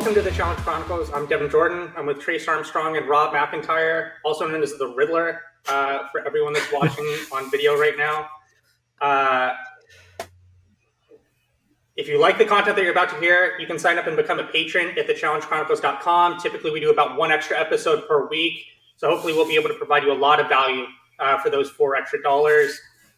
Welcome to the Challenge Chronicles. I'm Devin Jordan. I'm with Trace Armstrong and Rob McIntyre, also known as the Riddler, for everyone that's watching on video right now. If you like the content that you're about to hear, you can sign up and become a patron at thechallengechronicles.com. Typically, we do about one extra episode per week, so hopefully we'll be able to provide you a lot of value for those $4 extra.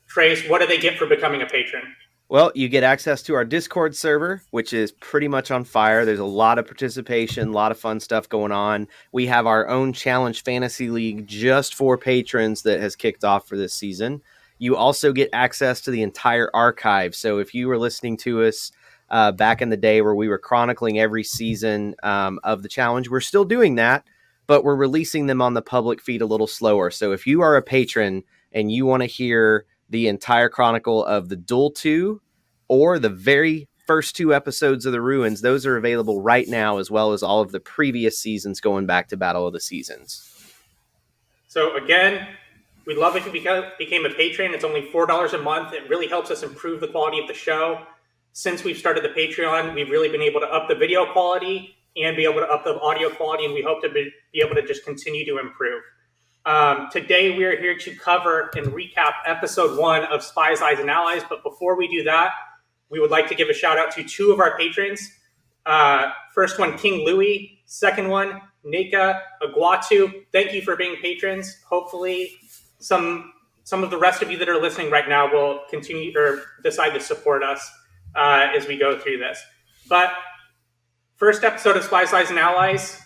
Trace, what do they get for becoming a patron? Well, you get access to our Discord server, which is pretty much on fire. There's a lot of participation, a lot of fun stuff going on. We have our own Challenge Fantasy League just for patrons that has kicked off for this season. You also get access to the entire archive. So if you were listening to us back in the day where we were chronicling every season of the challenge, we're still doing that, but we're releasing them on the public feed a little slower. So if you are a patron and you want to hear the entire chronicle of the Duel 2 or the very first 2 episodes of the Ruins, those are available right now, as well as all of the previous seasons going back to Battle of the Seasons. So again, we'd love if you became a patron. It's only $4 a month. It really helps us improve the quality of the show. Since we've started the Patreon, we've really been able to up the video quality and be able to up the audio quality, and we hope to be able to just continue to improve. Today, we are here to cover and recap episode 1 of Spies, Lies, and Allies. But before we do that, we would like to give a shout out to 2 of our patrons. First one, King Louie. Second one, Nika Aguatu. Thank you for being patrons. Hopefully, some of the rest of you that are listening right now will continue or decide to support us as we go through this. But first episode of Spies, Lies, and Allies.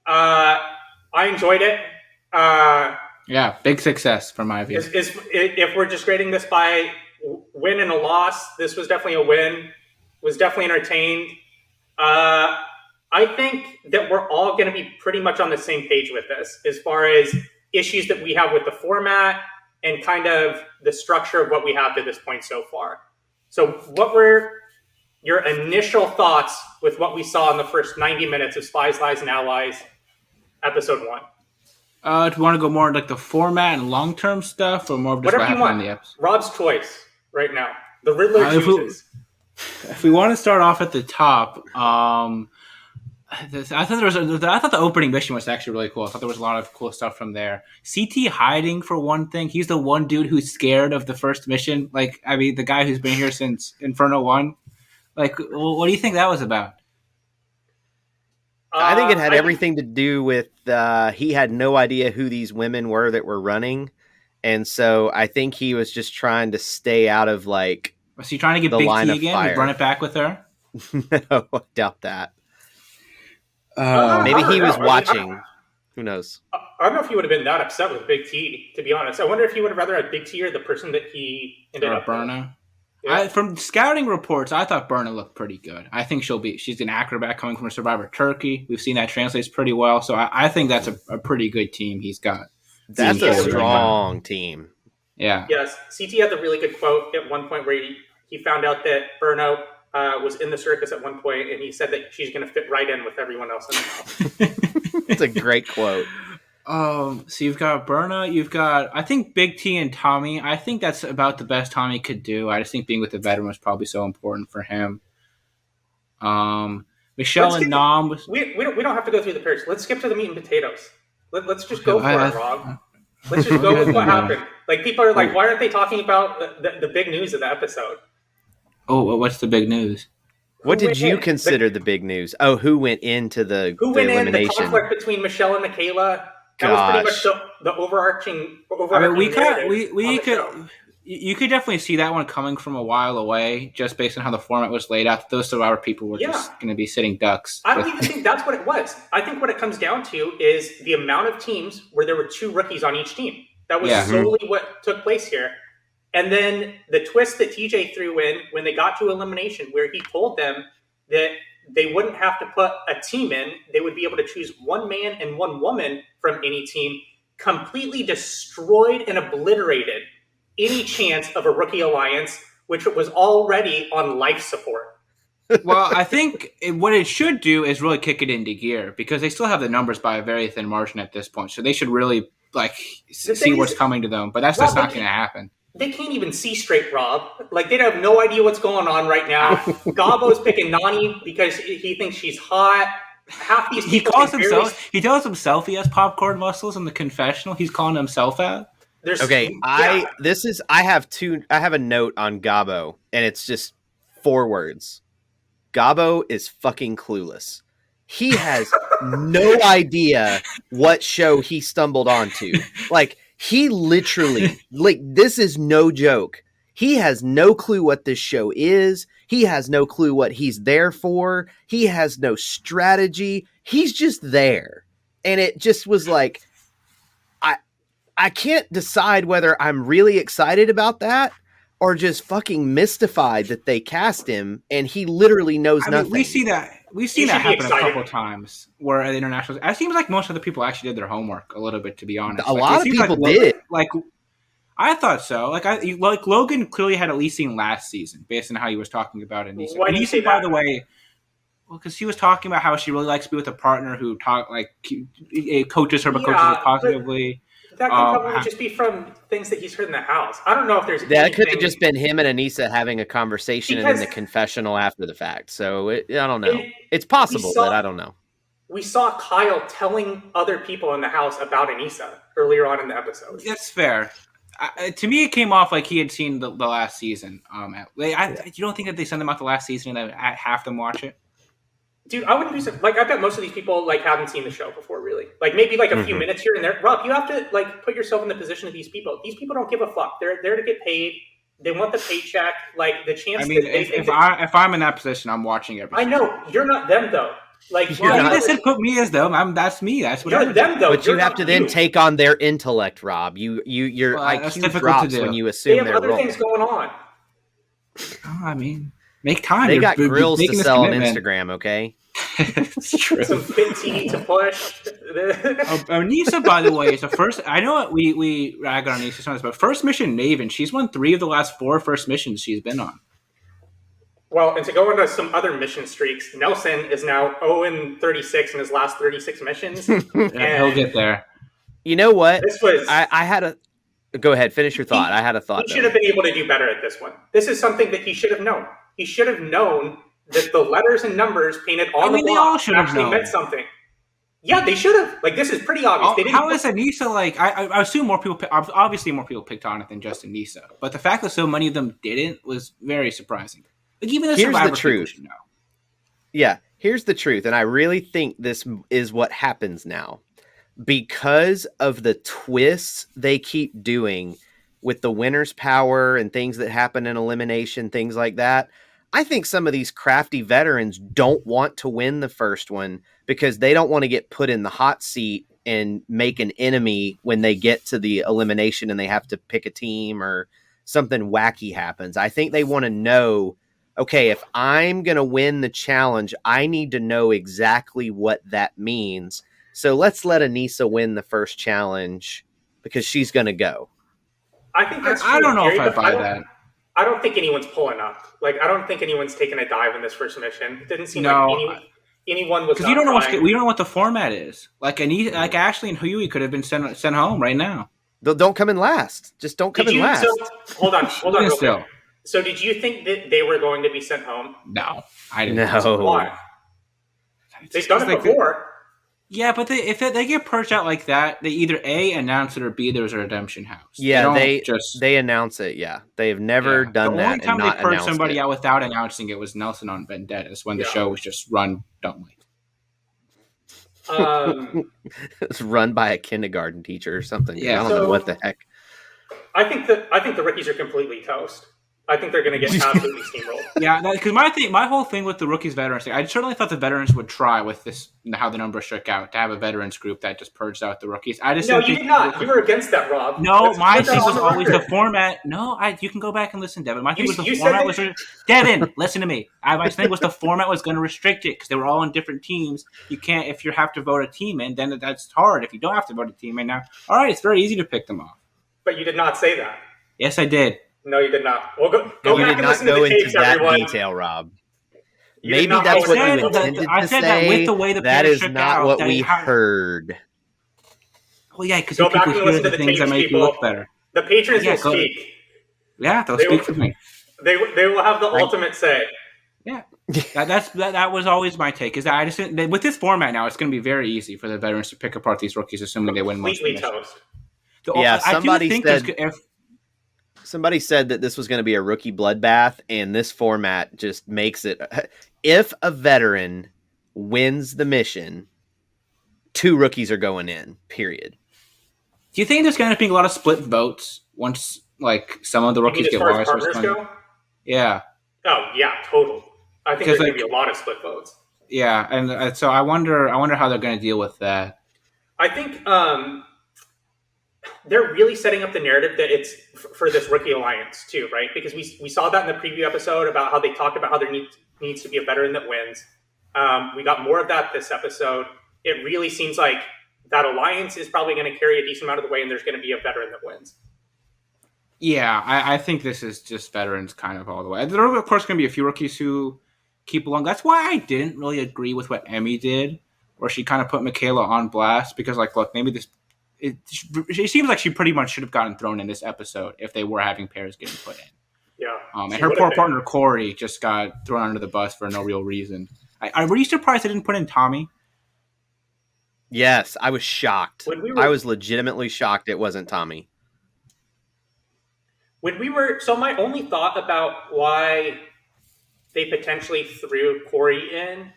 I enjoyed it. Yeah, big success from my view. If we're just grading this by win and a loss, this was definitely a win. Was definitely entertained. I think that we're all going to be pretty much on the same page with this as far as issues that we have with the format and kind of the structure of what we have to this point so far. So what were your initial thoughts with what we saw in the first 90 minutes of Spies, Lies, and Allies, episode 1? Do you want to go more like the format and long-term stuff, or more of just what happened in the episode? Rob's choice right now. The Riddler chooses. If we want to start off at the top, I thought the opening mission was actually really cool. I thought there was a lot of cool stuff from there. CT hiding for one thing. He's the one dude who's scared of the first mission. Like, I mean, the guy who's been here since Inferno 1. Like, what do you think that was about? I think it had everything to do with he had no idea who these women were that were running. And so I think he was just trying to stay out of, like, was he trying to get Big T again and run it back with her? No, I doubt that. Maybe he was watching. Who knows? I don't know if he would have been that upset with Big T, to be honest. I wonder if he would have rather had Big T or the person that he ended up Berna. Yeah. From scouting reports, I thought Berna looked pretty good. I think she's an acrobat coming from Survivor Turkey. We've seen that translates pretty well. So I think that's a pretty good team he's got. That's a strong team. Yeah. Yes. CT had the really good quote at one point where he found out that Berna was in the circus at one point, and he said that she's going to fit right in with everyone else in the house. It's a great quote. So you've got Berna, you've got, I think, Big T and Tommy. I think that's about the best Tommy could do. I just think being with the veteran was probably so important for him. Michelle and Nam. We don't have to go through the pairs. Let's skip to the meat and potatoes. Let's just go for it, Rob. Let's just go with what happened. Like, people are like, why aren't they talking about the big news of the episode? Oh, what's the big news? What did you consider the big news? Oh, who went into the elimination? The conflict between Michelle and Michaela. That was pretty much the overarching. I mean, you could definitely see that one coming from a while away, just based on how the format was laid out. Those Survivor people were just going to be sitting ducks. I don't even think that's what it was. I think what it comes down to is the amount of teams where there were 2 rookies on each team. That was solely what took place here. And then the twist that TJ threw in when they got to elimination, where he told them that they wouldn't have to put a team in. They would be able to choose one man and one woman from any team, completely destroyed and obliterated any chance of a rookie alliance, which was already on life support. Well, I think what it should do is really kick it into gear, because they still have the numbers by a very thin margin at this point. So they should really see what's coming to them. But that's just not going to happen. They can't even see straight, Rob. Like, they have no idea what's going on right now. Gabo's picking Nani because he thinks she's hot. half these He people calls can himself. He tells himself he has popcorn muscles in the confessional. He's calling himself out. Okay, I have a note on Gabo, and it's just 4 words. Gabo is fucking clueless. He has no idea what show he stumbled onto. Like, he literally, like, this is no joke. He has no clue what this show is. He has no clue what he's there for. He has no strategy. He's just there. And it just was like, I can't decide whether I'm really excited about that or just fucking mystified that they cast him and he literally knows nothing. We see that. We've seen that happen a couple times where at the internationals. It seems like most of the people actually did their homework a little bit, to be honest. A lot of people did. Like, I thought so. Like Logan clearly had at least seen last season based on how he was talking about it. Why do you say that? By the way, because he was talking about how she really likes to be with a partner who coaches her, but coaches her positively. That could probably just be from things that he's heard in the house. I don't know if there's that could have just been him and Anissa having a conversation and in the confessional after the fact. So I don't know. It's possible, but I don't know. We saw Kyle telling other people in the house about Anissa earlier on in the episode. That's fair. To me, it came off like he had seen the last season. You don't think that they send them out the last season and half them watch it? Dude, I wouldn't be like. I bet most of these people like haven't seen the show before, really. Like maybe like a few minutes here and there. Rob, you have to like put yourself in the position of these people. These people don't give a fuck. They're there to get paid. They want the paycheck. Like the chance. I mean, if I'm in that position, I'm watching everything. I know you're not them though. Like you just said, put me as them. That's me. That's what you're them though. But you have to then take on their intellect, Rob. Your IQ drops when you assume their role. They have other things going on. Oh, I mean, make time. They got grills to sell on Instagram. Okay. It's true. Some fit tea to push. Anissa, by the way, is the first. I know we rag on Anissa sometimes, but first mission Maven. She's won 3 of the last 4 first missions she's been on. Well, and to go into some other mission streaks, Nelson is now 0-36 in his last 36 missions. And he'll get there. You know what? This was. I had a. Go ahead, finish your thought. I had a thought. He should have been able to do better at this one. This is something that he should have known. He should have known that the letters and numbers painted on the block actually meant something. Yeah, they should have. Like, this is pretty obvious. How is Anissa like? I assume more people. Obviously, more people picked on it than just Anissa. But the fact that so many of them didn't was very surprising. Like, even the Survivor people should know. Yeah, here's the truth, and I really think this is what happens now because of the twists they keep doing with the winner's power and things that happen in elimination, things like that. I think some of these crafty veterans don't want to win the first one because they don't want to get put in the hot seat and make an enemy when they get to the elimination and they have to pick a team or something wacky happens. I think they want to know, okay, if I'm going to win the challenge, I need to know exactly what that means. So let's let Anissa win the first challenge because she's going to go. I think that's true. I don't know if I buy that. I don't think anyone's pulling up. Like, I don't think anyone's taking a dive in this first mission. It didn't seem like anyone was. Because we don't know what the format is. Like Ashley and Huey could have been sent home right now. Don't come in last. Just don't come in last. Hold on. Real quick. So, did you think that they were going to be sent home? No, I didn't. No. Why? They've done it before. Yeah, but if they get purged out like that, they either A, announce it, or B, there's a redemption house. Yeah, they announce it, yeah. They have never done that and not announced it. The only time they purged somebody out without announcing it was Nelson on Vendettas when the show was just run dumbly. It's run by a kindergarten teacher or something. Yeah. I don't know what the heck. I think the rookies are completely toast. I think they're going to get absolutely steamrolled. Yeah, because my whole thing with the rookies veterans thing, I certainly thought the veterans would try with this, how the numbers shook out, to have a veterans group that just purged out the rookies. You did not. You were against that, Rob. No, my thing was always the format. No, you can go back and listen, Devin. My thing was the format was... Devin, listen to me. My thing was the format was going to restrict it because they were all on different teams. You can't, if you have to vote a team in, then that's hard. If you don't have to vote a team in now, all right, it's very easy to pick them off. But you did not say that. Yes, I did. No, you did not. Well, go back and listen to the tapes, everyone. Detail, Rob. Maybe that's what you intended to say. That with the way the that is not what we heard. Well, yeah, because people hear the things that make you look better. The patrons will speak. Yeah, they'll speak for me. They will have the ultimate say. Yeah, that was always my take. Is that I just think with this format now, it's going to be very easy for the veterans to pick apart these rookies, assuming they win most of the Completely missions. toast. Yeah, I do think somebody said that this was going to be a rookie bloodbath, and this format just makes it. If a veteran wins the mission, 2 rookies are going in. Period. Do you think there's going to be a lot of split votes once, like, some of the rookies as get far wise? as partners go? Yeah. Oh yeah, totally. I think there's going to be a lot of split votes. Yeah, and so I wonder how they're going to deal with that. I think they're really setting up the narrative that it's for this rookie alliance too, right? Because we saw that in the preview episode about how they talked about how there needs to be a veteran that wins. We got more of that this episode. It really seems like that alliance is probably going to carry a decent amount of the way, and there's going to be a veteran that wins. Yeah, I think this is just veterans kind of all the way. There are, of course, going to be a few rookies who keep along. That's why I didn't really agree with what Emmy did, where she kind of put Michaela on blast, because, like, look, maybe this... It seems like she pretty much should have gotten thrown in this episode if they were having pairs getting put in. Yeah. And her poor partner, Corey, just got thrown under the bus for no real reason. Were you surprised they didn't put in Tommy? Yes, I was shocked. I was legitimately shocked it wasn't Tommy. So my only thought about why they potentially threw Corey in,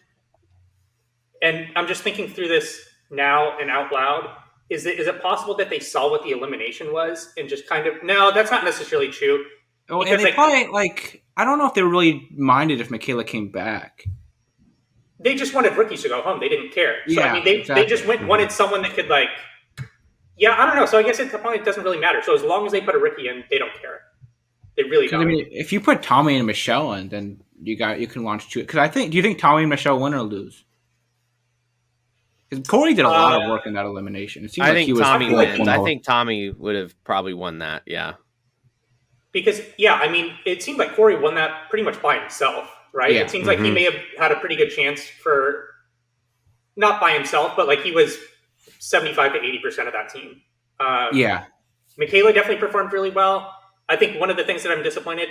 and I'm just thinking through this now and out loud, is it possible that they saw what the elimination was and just kind of... No, that's not necessarily true. Oh, and they probably, like, I don't know if they really minded if Michaela came back. They just wanted rookies to go home. They didn't care. So, yeah, I mean, they just wanted someone that could, like... Yeah, I don't know. So I guess it probably doesn't really matter. So as long as they put a rookie in, they don't care. They really don't. I mean, if you put Tommy and Michelle in, then you can launch 2. Because do you think Tommy and Michelle win or lose? Because Corey did a lot of work in that elimination. It seems I think Tommy wins. I more. think Tommy would have probably won that. Yeah. Because I mean, it seemed like Corey won that pretty much by himself, right? Yeah. It seems like he may have had a pretty good chance for, not by himself, but like he was 75 to 80% of that team. Yeah. Michaela definitely performed really well. I think one of the things that I'm disappointed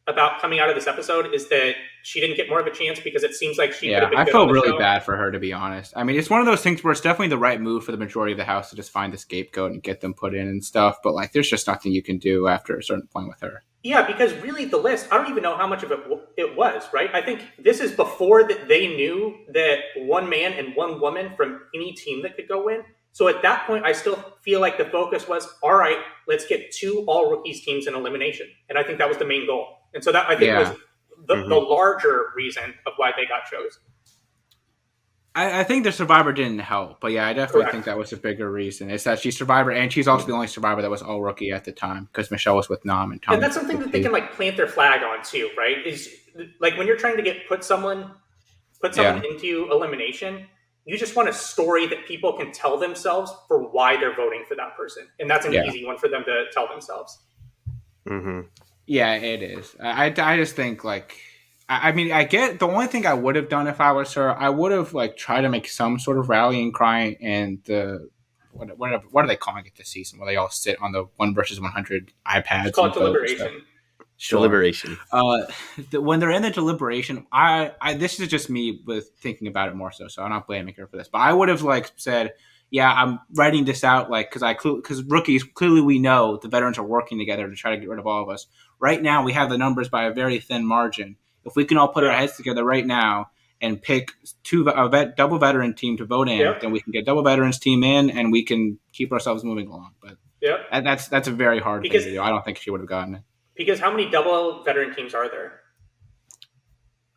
about coming out of this episode is that she didn't get more of a chance, because it seems like she would have been good I felt on the really show. bad for her, to be honest. I mean, it's one of those things where it's definitely the right move for the majority of the house to just find the scapegoat and get them put in and stuff. But, like, there's just nothing you can do after a certain point with her. Yeah, because really the list, I don't even know how much of it was, right? I think this is before that they knew that one man and one woman from any team that could go in. So at that point, I still feel like the focus was, all right, let's get 2 all-rookies teams in elimination. And I think that was the main goal. And so that, I think, was the larger reason of why they got chosen. I think the Survivor didn't help. But, yeah, I definitely think that was a bigger reason. It's that she's Survivor, and she's also the only Survivor that was all-rookie at the time, because Michelle was with Nam and Tom. And that's something that they can, like, plant their flag on, too, right? Is, like, when you're trying to put someone into elimination, you just want a story that people can tell themselves for why they're voting for that person. And that's an easy one for them to tell themselves. Mm-hmm. Yeah, it is. I just think, like, I mean, I get the only thing I would have done if I was her, I would have, like, tried to make some sort of rallying cry, and the what are they calling it this season, where they all sit on the 1 versus 100 iPads? It's called deliberation. Sure. Deliberation. When they're in the deliberation, this is just me with thinking about it more so I'm not blaming her for this, but I would have, like, said, yeah, I'm writing this out, like, because rookies, clearly we know the veterans are working together to try to get rid of all of us. Right now, we have the numbers by a very thin margin. If we can all put our heads together right now and pick a double veteran team to vote in, then we can get double veterans team in, and we can keep ourselves moving along. But that's a very hard thing to do. I don't think she would have gotten it. Because how many double veteran teams are there?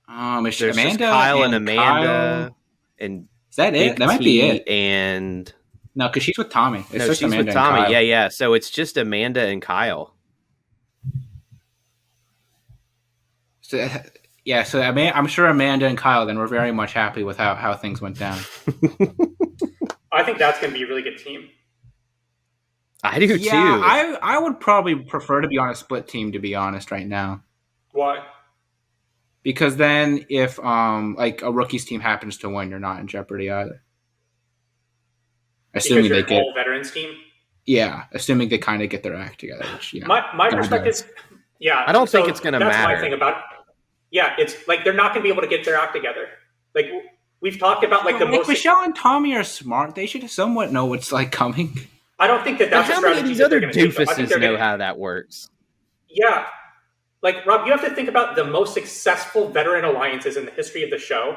There's Amanda, Kyle and Amanda, Kyle. And is that it? That might be it. And no, because she's with Tommy. It's just she's Amanda with Tommy. And Kyle. Yeah. So it's just Amanda and Kyle. So I'm sure Amanda and Kyle then were very much happy with how things went down. I think that's going to be a really good team. I do too. I would probably prefer to be on a split team, to be honest, right now. Why? Because then if like a rookies team happens to win, you're not in jeopardy either. Assuming because you're they get all veterans team. Yeah, assuming they kind of get their act together. Which, my perspective. Yeah, I don't think it's going to matter. That's my thing about it. Yeah, it's like they're not going to be able to get their act together. Like we've talked about, like the most. Michelle and Tommy are smart. They should somewhat know what's like coming. I don't think that But that's a how many of strategy these that they're other going to take. I think doofuses they're know going to. how that works? Yeah, like Rob, you have to think about the most successful veteran alliances in the history of the show,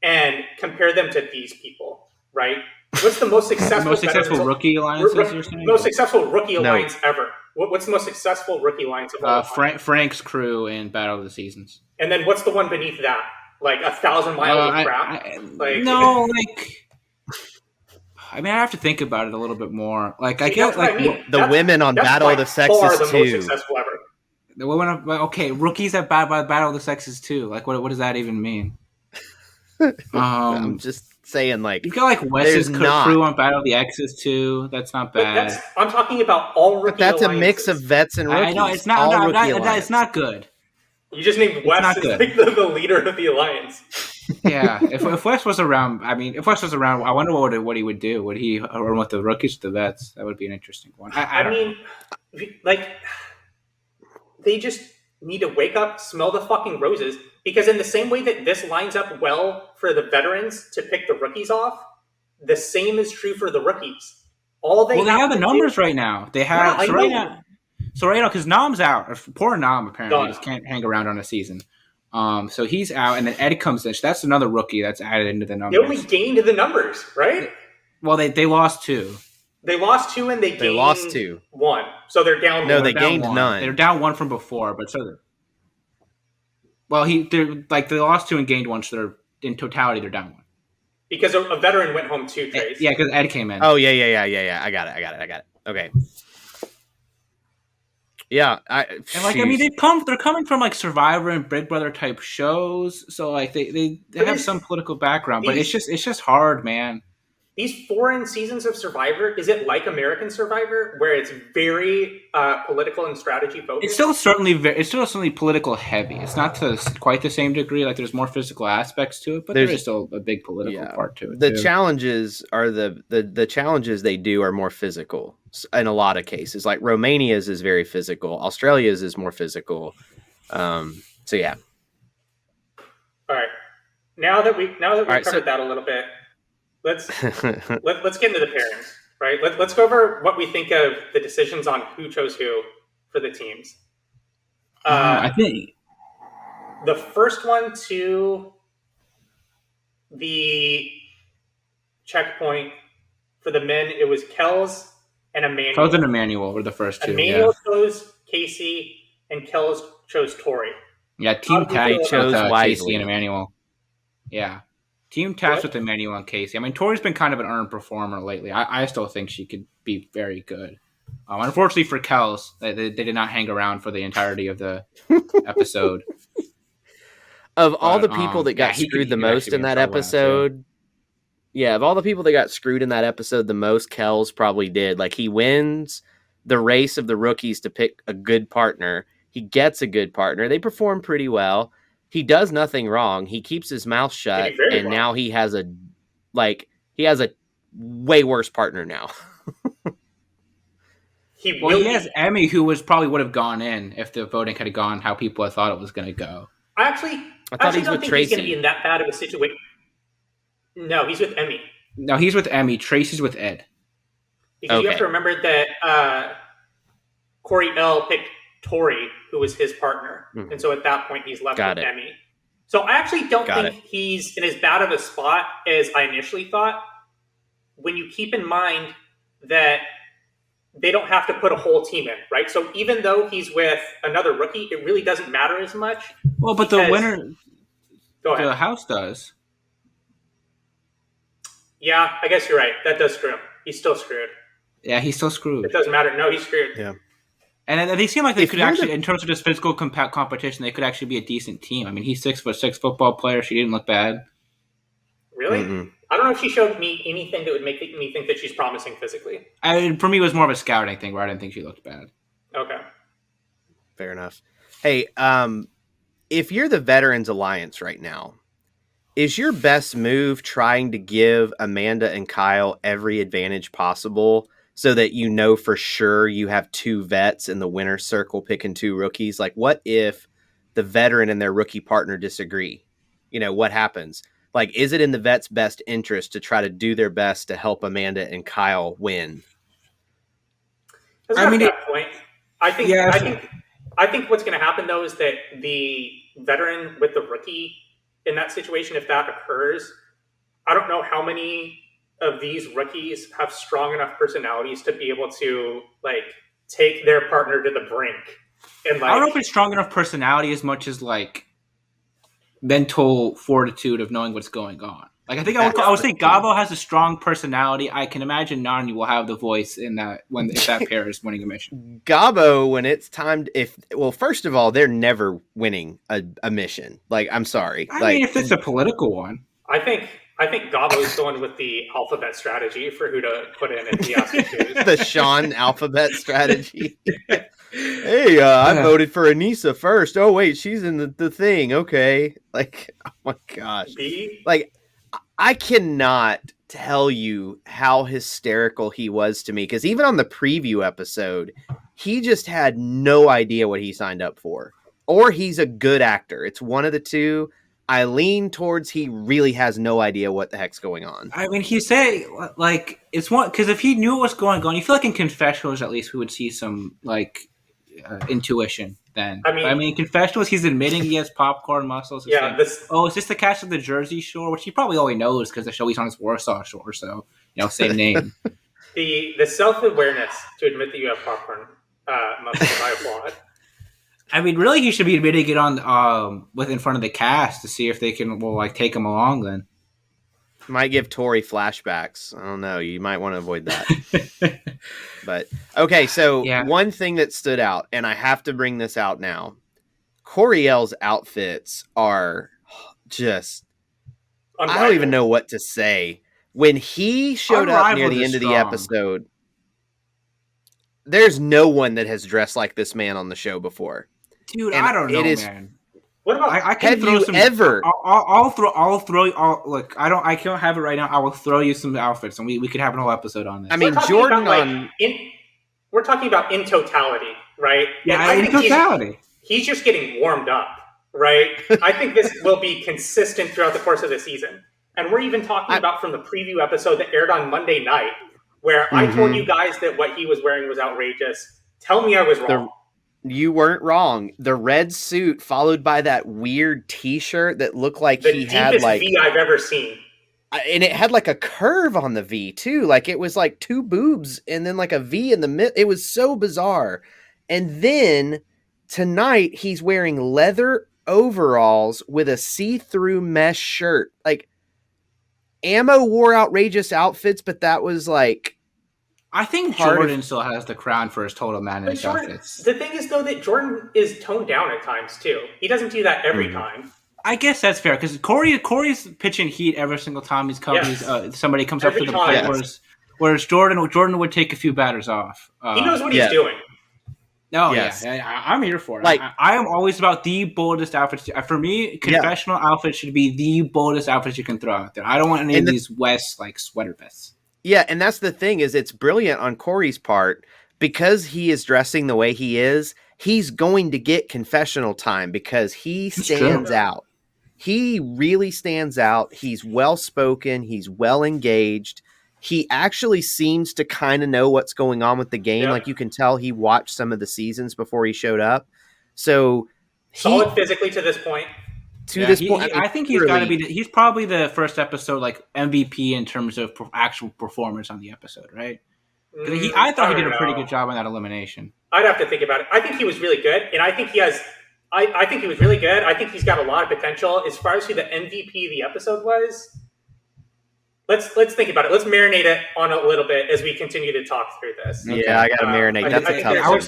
and compare them to these people, right? What's the most successful, Most successful rookie alliances? You're saying? most successful rookie No. alliance ever? What's the most successful rookie alliance of all time? Frank's crew in Battle of the Seasons. And then what's the one beneath that? Like 1,000 miles of crap? No, like. I mean, I have to think about it a little bit more. Like, I get like the women on Battle of the Sexes far the too. most successful ever. the women. Okay, rookies at Battle of the Sexes too. Like, what does that even mean? I'm just saying, like, you got like Wes's not. crew on Battle of the X's too. That's not bad. I'm talking about all rookie. But that's alliances. a mix of vets and rookies. I know it's not. It's not good. You just named Wes as like the leader of the alliance. Yeah, if Wes was around, I wonder what he would do. Would he run with the rookies or the vets? That would be an interesting one. I mean, like, they just need to wake up, smell the fucking roses, because in the same way that this lines up well for the veterans to pick the rookies off, the same is true for the rookies. They have the numbers right now. They have right now because Nam's out. Poor Nam apparently just can't hang around on a season. So he's out, and then Ed comes in. That's another rookie that's added into the numbers. They only gained the numbers, right? Well, they lost 2. They lost 2, and they lost 2. 1. So they're down. No, 1. they gained 9. They're down 1 from before, but they lost 2 and gained 1. So they're in totality they're down 1. Because a veteran went home too, Trace. Yeah, because Ed came in. Oh yeah. I got it. Okay. Yeah, I mean, they're coming from like Survivor and Big Brother type shows, so like they have some political background, but it's just hard, man. These foreign seasons of Survivor, is it like American Survivor, where it's very political and strategy focused? It's still certainly political heavy. It's not to quite the same degree. Like there's more physical aspects to it, but there is still a big political part to it. The challenges are the challenges they do are more physical in a lot of cases. Like Romania's is very physical. Australia's is more physical. So yeah. All right. Now that we've covered that a little bit. Let's get into the pairings, right? Let's go over what we think of the decisions on who chose who for the teams. I think the first one to the checkpoint for the men, it was Kells and Emmanuel. Kells and Emmanuel were the first 2. Emmanuel chose Casey, and Kells chose Tori. Yeah, Team Tag chose Casey and Emmanuel. Yeah. Team tasked with Emmanuel and Casey. I mean, Tori's been kind of an earned performer lately. I still think she could be very good. Unfortunately for Kells, they did not hang around for the entirety of the episode. Of all the people that got screwed the most in that episode, of all the people that got screwed in that episode the most, Kells probably did. Like, he wins the race of the rookies to pick a good partner. He gets a good partner. They perform pretty well. He does nothing wrong. He keeps his mouth shut, and now he has a way worse partner now. He has Emmy, who would have gone in if the voting had gone how people had thought it was going to go. I thought he's with Tracy. He's going to be in that bad of a situation. No, he's with Emmy. No, he's with Emmy. Tracy's with Ed. Because you have to remember that Corey L picked Tori, who was his partner. And so at that point, he's left with Emmy. So I actually don't think he's in as bad of a spot as I initially thought, when you keep in mind that they don't have to put a whole team in, right? So even though he's with another rookie, it really doesn't matter as much. Well, but the winner, the house does. Yeah, I guess you're right. That does screw him. He's still screwed. Yeah, he's still screwed. It doesn't matter. No, he's screwed. Yeah. And they seem like they could actually, in terms of just physical competition, they could actually be a decent team. I mean, he's 6'6" football player. She didn't look bad. Really? Mm-hmm. I don't know if she showed me anything that would make me think that she's promising physically. For me, it was more of a scouting thing where I didn't think she looked bad. Okay. Fair enough. Hey, if you're the Veterans Alliance right now, is your best move trying to give Amanda and Kyle every advantage possible so that you know for sure you have 2 vets in the winner's circle picking 2 rookies? Like, what if the veteran and their rookie partner disagree? What happens? Like, is it in the vet's best interest to try to do their best to help Amanda and Kyle win? That's not a bad point. I think what's going to happen though is that the veteran with the rookie in that situation, if that occurs, I don't know how many of these rookies have strong enough personalities to be able to like take their partner to the brink. And like, I don't know if it's strong enough personality as much as like mental fortitude of knowing what's going on. Like I think I would say Gabo has a strong personality. I can imagine Nani will have the voice in that if that pair is winning a mission. Gabo, when it's time, first of all, they're never winning a mission. Like, I'm sorry. I mean, if it's a political one, I think Gabo is going with the alphabet strategy for who to put in if he has to choose. The Sean alphabet strategy. Hey, I voted for Anissa first. Oh wait, she's in the thing. Okay, like, oh my gosh, like. I cannot tell you how hysterical he was to me, because even on the preview episode, he just had no idea what he signed up for. Or he's a good actor. It's one of the two. I lean towards he really has no idea what the heck's going on. I mean, he said, like, it's one, because if he knew what was going on, you feel like in confessionals, at least, we would see some, like, intuition then. I mean, confessionals, he's admitting he has popcorn muscles. Yeah. Is this the cast of the Jersey Shore? Which he probably already knows because the show he's on is Warsaw Shore, so, same name. The self-awareness to admit that you have popcorn muscles, I applaud. I mean, really, he should be admitting it on in front of the cast to see if they can take him along. Then might give Tori flashbacks. I don't know. You might want to avoid that. But okay, so one thing that stood out, and I have to bring this out now. Coriel's outfits are just unrivaled. I don't even know what to say. When he showed up near the end of the episode, there's no one that has dressed like this man on the show before. Dude, and I don't know, man. What about I can throw some ever? I'll throw. Look, I can't have it right now. I will throw you some outfits, and we could have an whole episode on this. I mean, Jordan we're talking about in totality, right? Yeah, in totality. He's just getting warmed up, right? I think this will be consistent throughout the course of the season, and we're even talking about from the preview episode that aired on Monday night, where I told you guys that what he was wearing was outrageous. Tell me I was wrong. You weren't wrong. The red suit followed by that weird T-shirt that looked like he had like the deepest V I've ever seen, and it had like a curve on the V too. Like it was like two boobs and then like a V in the mid. It was so bizarre. And then tonight he's wearing leather overalls with a see-through mesh shirt. Like Ammo wore outrageous outfits, but that was like. I think Jordan still has the crown for his total managed outfits. The thing is, though, that Jordan is toned down at times, too. He doesn't do that every time. I guess that's fair, because Corey's pitching heat every single time he's somebody comes up to the plate, whereas Jordan would take a few batters off. He knows what he's doing. I'm here for it. Like, I am always about the boldest outfits. For me, confessional outfits should be the boldest outfits you can throw out there. I don't want any of these West sweater vests. Yeah, and that's the thing is it's brilliant on Corey's part because he is dressing the way he is. He's going to get confessional time because he stands out. He really stands out. He's well-spoken. He's well-engaged. He actually seems to kind of know what's going on with the game. Yeah. Like you can tell he watched some of the seasons before he showed up. So solid physically to this point. I think he's got to be. He's probably the first episode MVP in terms of actual performance on the episode, right? I thought he did a pretty good job on that elimination. I'd have to think about it. I think he was really good, and I think he has. I think he was really good. I think he's got a lot of potential. As far as who the MVP of the episode was, let's think about it. Let's marinate it on a little bit as we continue to talk through this. Okay. Yeah, I got to marinate.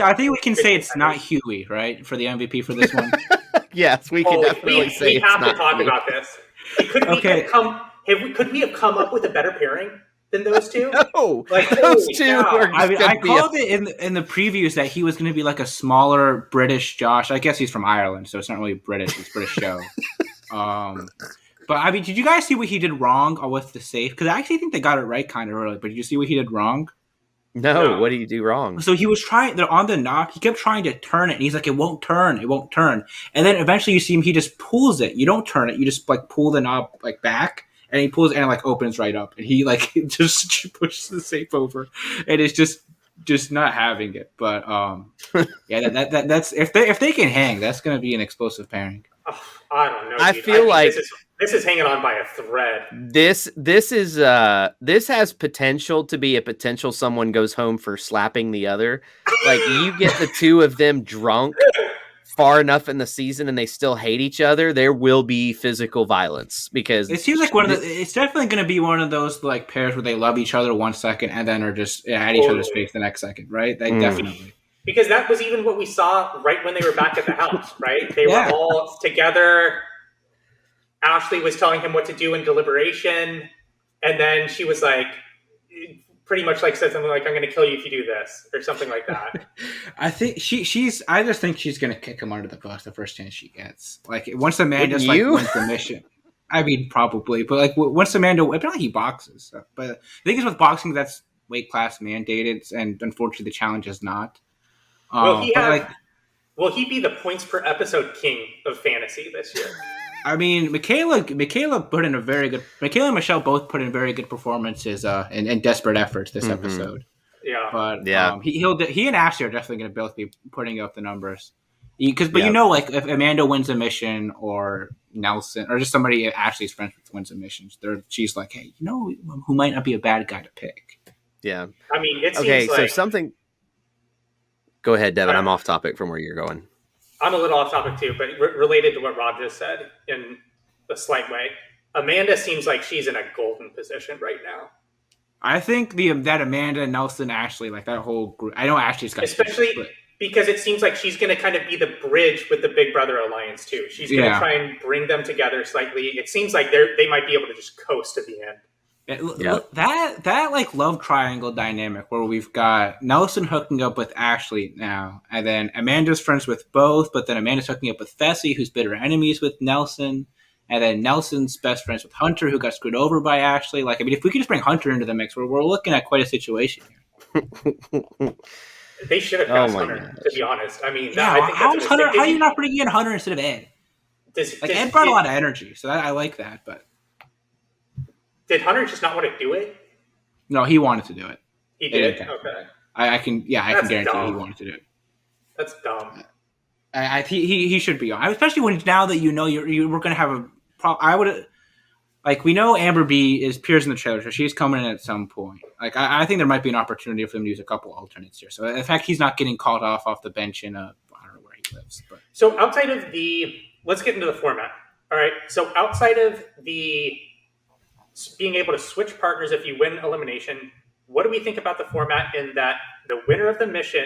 I think we can say it's not Huey, right, for the MVP for this one. Yes, we can definitely say we have to talk about this. Could we have come up with a better pairing than those two? No, those two are I called it in the previews that he was going to be like a smaller British Josh. I guess he's from Ireland, so it's not really British. It's British show. But I mean, did you guys see what he did wrong with the safe? Because I actually think they got it right kind of early. But did you see what he did wrong? No, No. what do you do wrong? So he was trying. They're on the knob. He kept trying to turn it, and he's like, "It won't turn. It won't turn." And then eventually, you see him. He just pulls it. You don't turn it. You just like pull the knob like back, and he pulls it and it, like opens right up. And he like just pushes the safe over, and it's just not having it. But yeah, that's if they can hang, that's going to be an explosive pairing. Oh, I don't know. I dude. feel think like this is hanging on by a thread. this has potential to be a potential someone goes home for slapping the other. Like you get the two of them drunk far enough in the season and they still hate each other, there will be physical violence because It seems like it's definitely going to be one of those like pairs where they love each other 1 second and then are just at each other's face the next second, right? They definitely. Because that was even what we saw right when they were back at the house, right? They were all together. Ashley was telling him what to do in deliberation. And then she was like, pretty much like said something like, I'm going to kill you if you do this or something like that. I think I just think she's going to kick him under the bus the first chance she gets. Like once the man just like wins the mission. I mean, probably. But like once the man, apparently he boxes. So. But the thing is with boxing, that's weight class mandated. And unfortunately the challenge is not. Will he be the points per episode king of fantasy this year? I mean, Michaela put in a very good. Michaela and Michelle both put in very good performances and desperate efforts this episode. Yeah, but yeah, he and Ashley are definitely going to both be putting up the numbers. But yeah. You know, like if Amanda wins a mission or Nelson or just somebody Ashley's friends with wins a mission, she's like, hey, you know, who might not be a bad guy to pick. Yeah, I mean, it seems okay. like So something. Go ahead, Devin. I'm off topic from where you're going. I'm a little off topic too, but related to what Rob just said in a slight way. Amanda seems like she's in a golden position right now. I think that Amanda, Nelson, Ashley, like that whole group. I know Ashley's got especially because it seems like she's going to kind of be the bridge with the Big Brother alliance too. She's going to try and bring them together slightly. It seems like they might be able to just coast to the end. That like love triangle dynamic where we've got Nelson hooking up with Ashley now, and then Amanda's friends with both, but then Amanda's hooking up with Fessy, who's bitter enemies with Nelson, and then Nelson's best friends with Hunter, who got screwed over by Ashley. Like, I mean, if we could just bring Hunter into the mix, we're looking at quite a situation here. They should have cast Hunter, to be honest. I mean, I think how are you not bringing in Hunter instead of Ed? Ed brought a lot of energy, so I like that, but. Did Hunter just not want to do it? No, he wanted to do it. He did? Okay. I can guarantee he wanted to do it. That's dumb. He should be on, especially now that you know we're going to have a problem. I would we know Amber B appears in the trailer, so she's coming in at some point. Like I think there might be an opportunity for them to use a couple alternates here. So in fact, he's not getting called off the bench in I don't know where he lives. But so outside of let's get into the format. All right. So outside of being able to switch partners if you win elimination, what do we think about the format in that the winner of the mission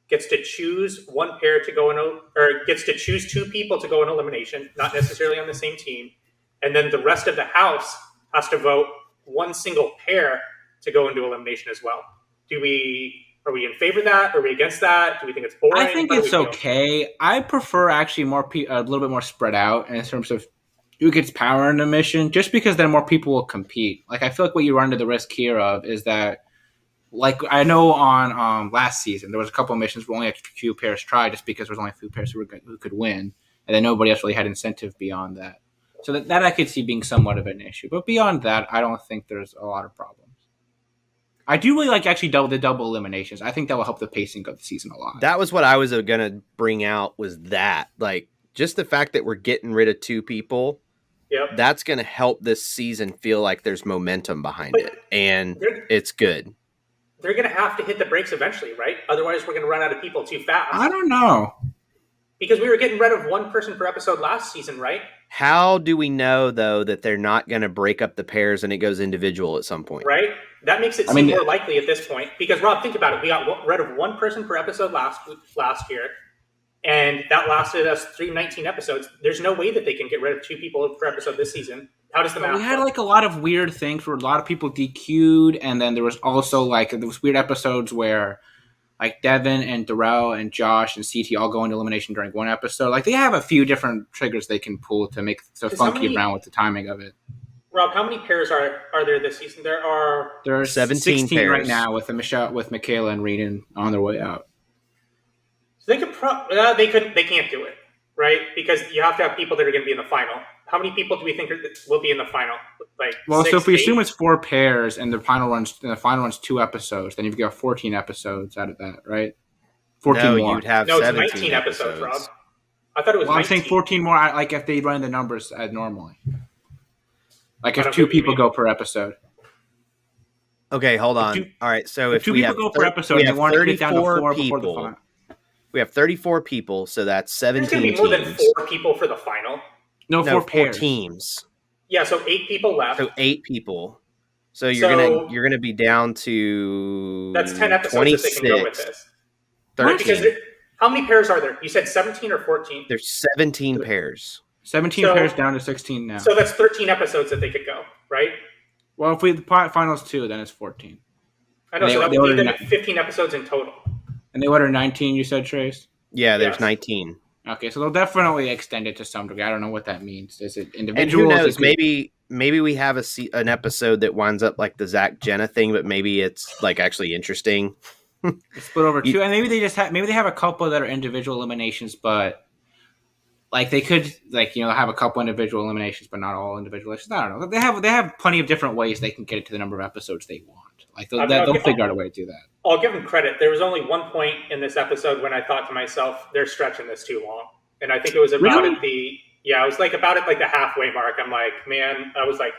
gets to choose one pair to go in, or gets to choose two people to go in elimination, not necessarily on the same team, and then the rest of the house has to vote one single pair to go into elimination as well? Are we in favor of that? Are we against that? Do we think it's boring? I think it's okay. I prefer actually a little bit more spread out in terms of who gets power in the mission, just because then more people will compete. Like I feel like what you run to the risk here of is that, like I know on last season there was a couple of missions where only a few pairs tried, just because there was only a few pairs who could win, and then nobody else really had incentive beyond that. So that I could see being somewhat of an issue, but beyond that, I don't think there's a lot of problems. I do really like actually the double eliminations. I think that will help the pacing of the season a lot. That was what I was gonna bring out, was that like just the fact that we're getting rid of two people. Yep. That's going to help this season feel like there's momentum behind it, and it's good. They're going to have to hit the brakes eventually, right? Otherwise, we're going to run out of people too fast. I don't know. Because we were getting rid of one person per episode last season, right? How do we know, though, that they're not going to break up the pairs and it goes individual at some point? Right? That makes it seem more likely at this point. Because, Rob, think about it. We got rid of one person per episode last year. And that lasted us 319 episodes. There's no way that they can get rid of two people per episode this season. How does the math We had work? like a lot of weird things where a lot of people DQ'd, and then there was also there was weird episodes where like Devin and Darrell and Josh and CT all go into elimination during one episode. Like they have a few different triggers they can pull to make it so funky around with the timing of it. Rob, how many pairs are there this season? There are 17 16 pairs right now with Michaela and Renan on their way out. So they could they can't do it, right? Because you have to have people that are going to be in the final. How many people do we think will be in the final? Like, well, 6, so if we 8? assume it's 4 pairs and the final runs 2 episodes, then you've got 14 episodes out of that, right? 14 No, more. you'd have No, it's 17 19 episodes, Rob. I thought it was Well, I'm 19. saying 14 more, like if they run the numbers as normally. Like I if don't 2 get what you people mean. go per episode. Okay, hold on. two- All right, so If if 2 we people have go per episode, we they have want to get down to 4 before the people. final. We have 34 people, so that's There's 17 going to be more than teams. 4 people for the final. No, No, 4 4 pairs. teams. Yeah, so 8 people left. So 8 people. So So- you're gonna be down to That's 10 episodes 26, that they can go with this. 13. Because how many pairs are there? You said 17 or 14? There's 17 pairs. 17 So- pairs down to 16 now. So that's 13 episodes that they could go, right? Well, if we the finals 2, then it's 14. I know, They- so that they would be ordered 15 episodes in total. And they ordered 19, you said, Trace? Yeah, there's Yes. 19. Okay, so they'll definitely extend it to some degree. I don't know what that means. Is it And individual? who knows? Maybe we have an episode that winds up like the Zach Jenna thing, but maybe it's like actually interesting. It's split over 2, and maybe they have a couple that are individual eliminations, but like they could have a couple individual eliminations, but not all individual eliminations. I don't know. They have plenty of different ways they can get it to the number of episodes they want. Like they'll figure out a way to do that. I'll give them credit. There was only one point in this episode when I thought to myself, they're stretching this too long. And I think it was about Really? it was like about the halfway mark. I'm like, man, I was like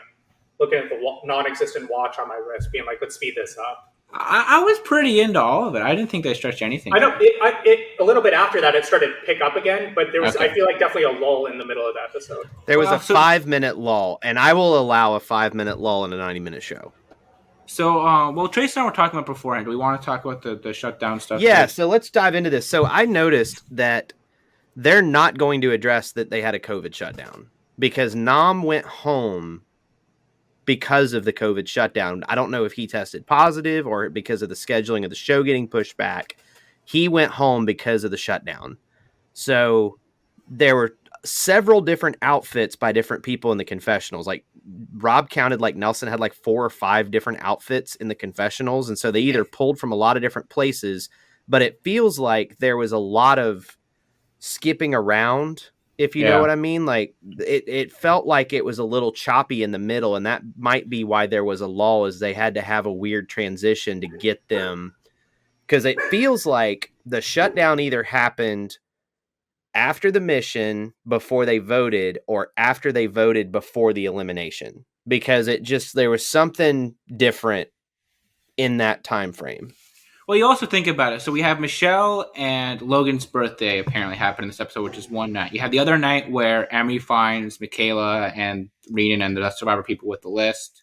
looking at the non-existent watch on my wrist, being like, let's speed this up. I was pretty into all of it. I didn't think they stretched anything. I know it a little bit after that, it started to pick up again, but there was, Okay. I feel like definitely a lull in the middle of the episode. There was Well, a so- 5-minute lull, and I will allow a 5-minute lull in a 90-minute show. So, well, Trace and I were talking about beforehand. Do we want to talk about the shutdown stuff? Yeah, too? so let's dive into this. So I noticed that they're not going to address that they had a COVID shutdown because Nam went home because of the COVID shutdown. I don't know if he tested positive or because of the scheduling of the show getting pushed back. He went home because of the shutdown. So there were several different outfits by different people in the confessionals. Like Rob counted, like Nelson had like 4 or 5 different outfits in the confessionals. And so they either pulled from a lot of different places, but it feels like there was a lot of skipping around, if you know what I mean. Like it felt like it was a little choppy in the middle, and that might be why there was a lull, is they had to have a weird transition to get them, because it feels like the shutdown either happened after the mission before they voted or after they voted before the elimination, because there was something different in that time frame. Well, you also think about it. So we have Michelle and Logan's birthday apparently happened in this episode, which is one night. You have the other night where Emmy finds Michaela and Renan and the Survivor people with the list.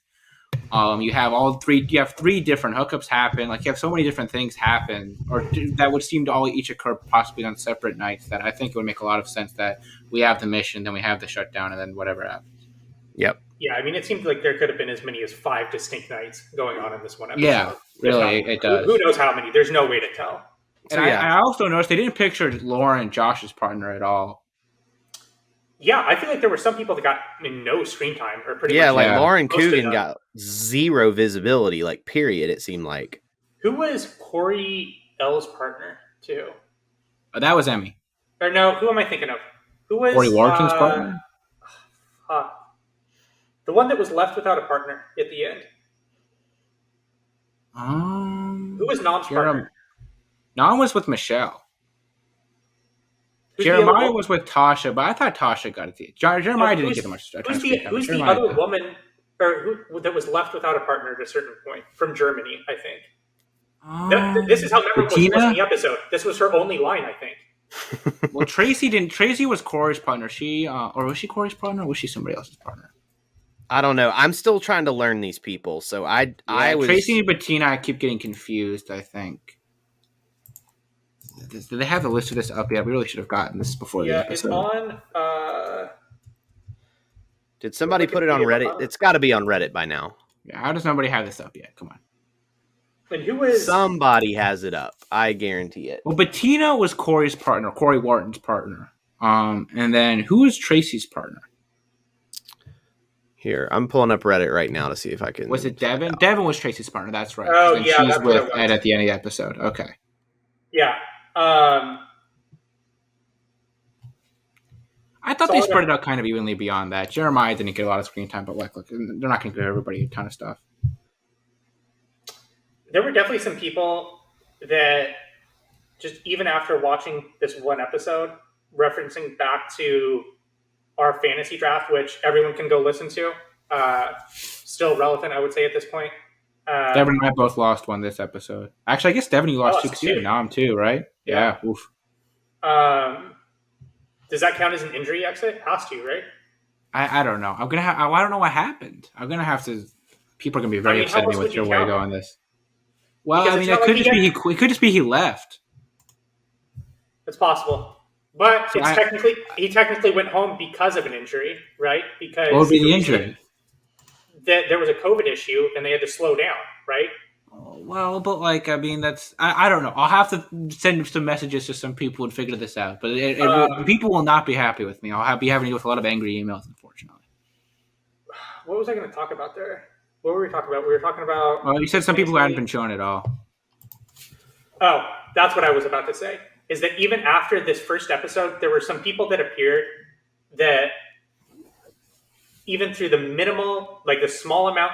You have You have 3 different hookups happen. Like, you have so many different things happen, or that would seem to all each occur possibly on separate nights, that I think it would make a lot of sense that we have the mission, then we have the shutdown, and then whatever happens. Yep. Yeah, I mean, it seems like there could have been as many as 5 distinct nights going on in this one episode. Yeah, really, it does. Who knows how many? There's no way to tell. And So, yeah. I also noticed they didn't picture Lauren, Josh's partner, at all. Yeah, I feel like there were some people that got no screen time, or pretty Yeah, much. like Yeah. Lauren Most of Coogan them. got 0 visibility, like period, it seemed like. Who was Corey L's partner too? That was Emmy. Or no, who am I thinking of? Who was Corey Warrenton's partner? The one that was left without a partner at the end. Who was Nom's partner? Nom was with Michelle. Who's the other Jeremiah wo- was with Tasha, but I thought Tasha got it. Jeremiah didn't get much. Who's the other woman, or who that was left without a partner at a certain point from Germany? I think. This is how memorable she was in the episode. This was her only line, I think. Well, Tracy didn't. Tracy was Corey's partner. Or was she Corey's partner? Or was she somebody else's partner? I don't know. I'm still trying to learn these people. So I was Tracy and Bettina. I keep getting confused. I think. Did they have the list of this up yet? We really should have gotten this before the Yeah, it's episode. on. Did somebody put it on Reddit? It's got to be on Reddit by now. Yeah, how does nobody have this up yet? Come on. And who is Somebody has it up. I guarantee it. Well, Bettina was Corey's partner, Corey Wharton's partner. And then who was Tracy's partner? Here, I'm pulling up Reddit right now to see if I can. Was it Devin? Devin was Tracy's partner. That's right. Oh, And yeah, she's that's what it with was. Ed at the end of the episode. Okay. Yeah. I thought So they I- spread it out kind of evenly beyond that. Jeremiah didn't get a lot of screen time, but look, they're not going to give everybody a ton of stuff. There were definitely some people that just even after watching this one episode, referencing back to our fantasy draft, which everyone can go listen to, still relevant, I would say, at this point. Devin and I both lost one this episode. Actually, I guess Devin, you lost lost two. two. Now I'm two, right? Yeah. Oof. Does that count as an injury exit? Has to, right? I don't know. I don't know what happened. I'm gonna have to. People are gonna be very how upset at me else with would your you way count to go it? on this. Well, Because I it's mean, not like it could just be he left. It's possible. But So he technically went home because of an injury, right? Because What would be the injury? that there was a COVID issue and they had to slow down, right? Well, but like, I mean, I don't know. I'll have to send some messages to some people and figure this out. But people will not be happy with me. I'll be having to deal with a lot of angry emails, unfortunately. What was I going to talk about there? What were we talking about? We were talking about. Well, you said some people hadn't been shown at all. Oh, that's what I was about to say. Is that even after this first episode, there were some people that appeared that even through the minimal, like the small amount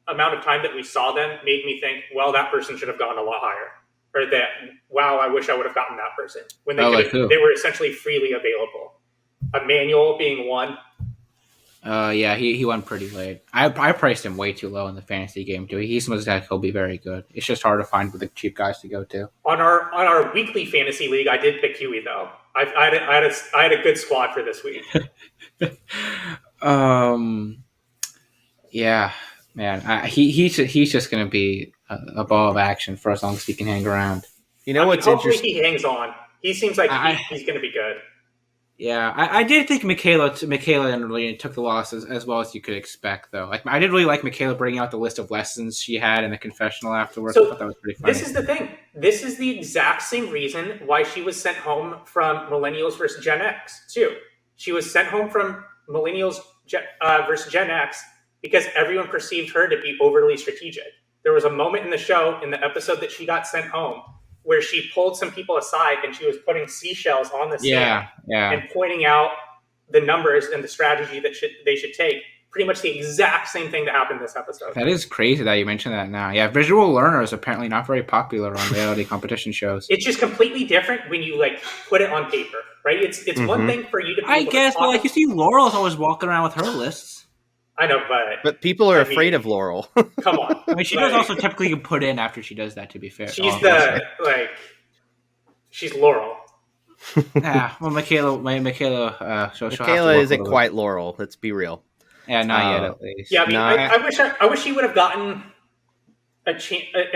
of time that we saw them, made me think, well, that person should have gone a lot higher, or that, wow, I wish I would have gotten that person when they they were essentially freely available. Emmanuel being one. Yeah, he went pretty late. I priced him way too low in the fantasy game too. He seems like he'll be very good. It's just hard to find the cheap guys to go to. On our weekly fantasy league, I did pick Huey though. I had a good squad for this week. Yeah, man. He's just gonna be a ball of action for as long as he can hang around. You know what's hopefully interesting? He hangs on. He seems like he's going to be good. Yeah, I did think Michaela really took the loss as well as you could expect, though. Like, I did really like Michaela bringing out the list of lessons she had in the confessional afterwards. So, I thought that was pretty funny. This is the thing. This is the exact same reason why she was sent home from Millennials versus Gen X, too. She was sent home from Millennials versus Gen X because everyone perceived her to be overly strategic. There was a moment in the show, in the episode that she got sent home, where she pulled some people aside and she was putting seashells on the sand and pointing out the numbers and the strategy that they should take. Pretty much the exact same thing that happened this episode. That is crazy that you mentioned that now. Yeah, visual learners apparently not very popular on reality competition shows. It's just completely different when you put it on paper, right? It's one thing for you to be I guess, but you see Laurel's always walking around with her lists. I know, but people are afraid of Laurel. Come on. I mean, she does also typically put in after she does that, to be fair. She's she's Laurel. Yeah, well, Michaela isn't quite Laurel. Let's be real. Yeah, not yet, at least. Yeah, I wish she would have gotten an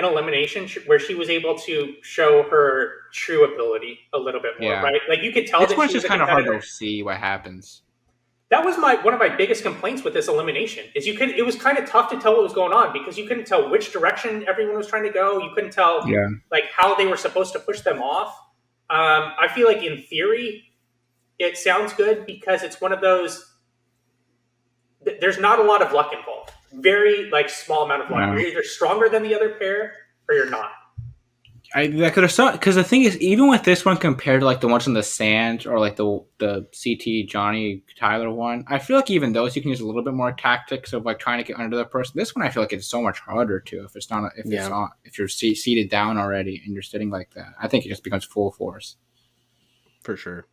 elimination where she was able to show her true ability a little bit more, right? Like, you could tell this one's just kind of hard to see what happens. That was one of my biggest complaints with this elimination. It was kind of tough to tell what was going on because you couldn't tell which direction everyone was trying to go. You couldn't tell how they were supposed to push them off. I feel like in theory, it sounds good because it's one of those. There's not a lot of luck involved. Very small amount of luck. Yeah. You're either stronger than the other pair or you're not. That could have started because the thing is, even with this one compared to the ones in the sand or the CT Johnny Tyler one, I feel like even those you can use a little bit more tactics of trying to get under the person. This one I feel like it's so much harder to if you're seated down already and you're sitting like that. I think it just becomes full force. For sure.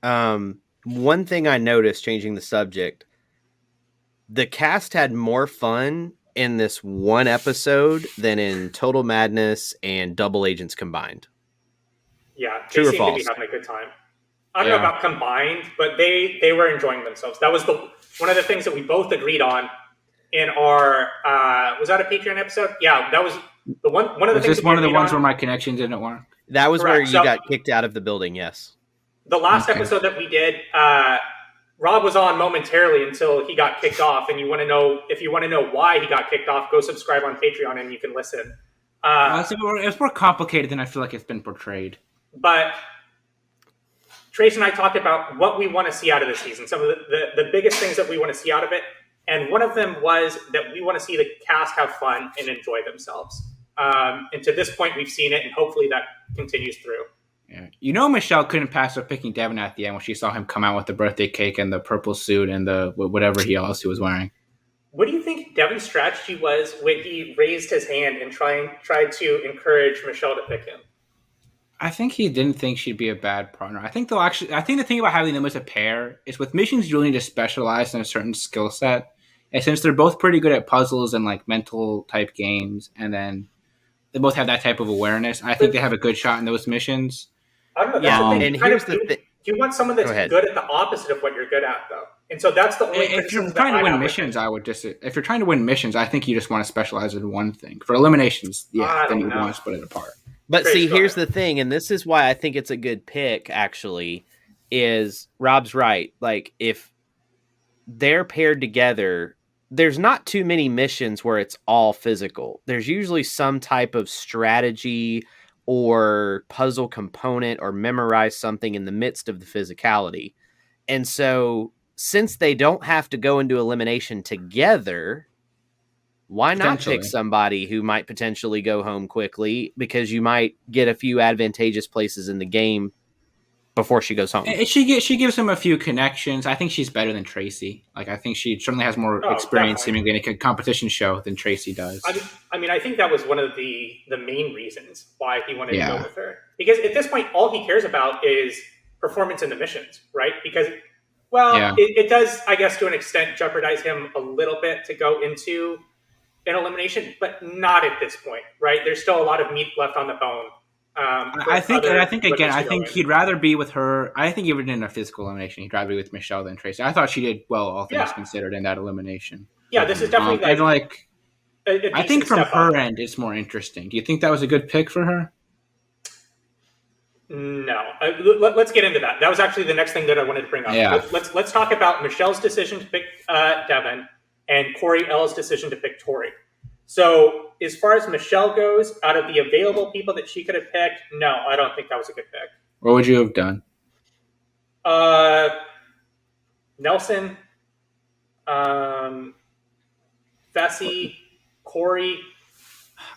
One thing I noticed, changing the subject, the cast had more fun in this one episode than in Total Madness and Double Agents combined. Yeah, they seem to be having a good time. I don't know about combined, but they were enjoying themselves. That was one of the things that we both agreed on in our was that a Patreon episode? Yeah, that was the one of the things. Was this one of the ones where my connection didn't work? That was where you got kicked out of the building. Yes. The last episode that we did, Rob was on momentarily until he got kicked off. And if you want to know why he got kicked off, go subscribe on Patreon and you can listen. It's more complicated than I feel like it's been portrayed. But Trace and I talked about what we want to see out of the season. Some of the biggest things that we want to see out of it And one of them was that we want to see the cast have fun and enjoy themselves. And to this point, we've seen it, and hopefully that continues through. Yeah. You know, Michelle couldn't pass up picking Devin at the end when she saw him come out with the birthday cake and the purple suit and the whatever else he was wearing. What do you think Devin's strategy was when he raised his hand and tried to encourage Michelle to pick him? I think he didn't think she'd be a bad partner. I think the thing about having them as a pair is with missions you really need to specialize in a certain skill set. And since they're both pretty good at puzzles and like mental type games, and then they both have that type of awareness, I think they have a good shot in those missions. I don't know. That's the thing. And here's the thing. You want someone that's good at the opposite of what you're good at, though. And so that's the only. If you're trying to win missions, if you're trying to win missions, I think you just want to specialize in one thing. For eliminations, then you want to split it apart. But see, here's the thing, and this is why I think it's a good pick, actually, is Rob's right. Like, if they're paired together, there's not too many missions where it's all physical. There's usually some type of strategy or puzzle component or memorize something in the midst of the physicality. And so, since they don't have to go into elimination together, why not pick somebody who might potentially go home quickly, because you might get a few advantageous places in the game before she goes home? She gives him a few connections. I think she's better than Tracy. Like, I think she certainly has more experience seemingly in a competition show than Tracy does. I mean, I think that was one of the main reasons why he wanted to go with her. Because at this point, all he cares about is performance in the missions, right? Because, it does, I guess, to an extent, jeopardize him a little bit to go into an elimination, but not at this point, right? There's still a lot of meat left on the bone. I think he'd rather be with her. I think even in a physical elimination, he'd rather be with Michelle than Tracy. I thought she did well, all things considered, in that elimination. Yeah, this is definitely I think from her end, it's more interesting. Do you think that was a good pick for her? No. Let's get into that. That was actually the next thing that I wanted to bring up. Yeah. Let's talk about Michelle's decision to pick Devin and Corey L's decision to pick Tori. So as far as Michelle goes, out of the available people that she could have picked, no, I don't think that was a good pick. What would you have done? Nelson, Fessy, Corey.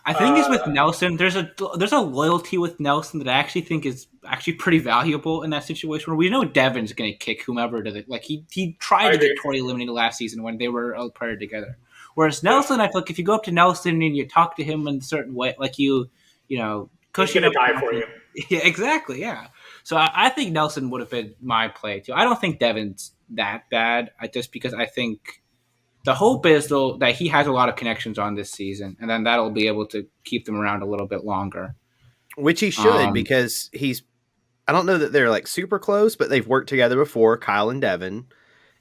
I think it's with Nelson. There's a loyalty with Nelson that I actually think is actually pretty valuable in that situation, where we know Devin's going to kick whomever to the, like he tried to get Tori eliminated last season when they were all paired together. Whereas Nelson, I feel like if you go up to Nelson and you talk to him in a certain way, like you know, cushion he's gonna die for you. Yeah, exactly. Yeah. So I think Nelson would have been my play too. I don't think Devin's that bad. Just because I think the hope is though that he has a lot of connections on this season, and then that'll be able to keep them around a little bit longer. Which he should, because I don't know that they're like super close, but they've worked together before, Kyle and Devin.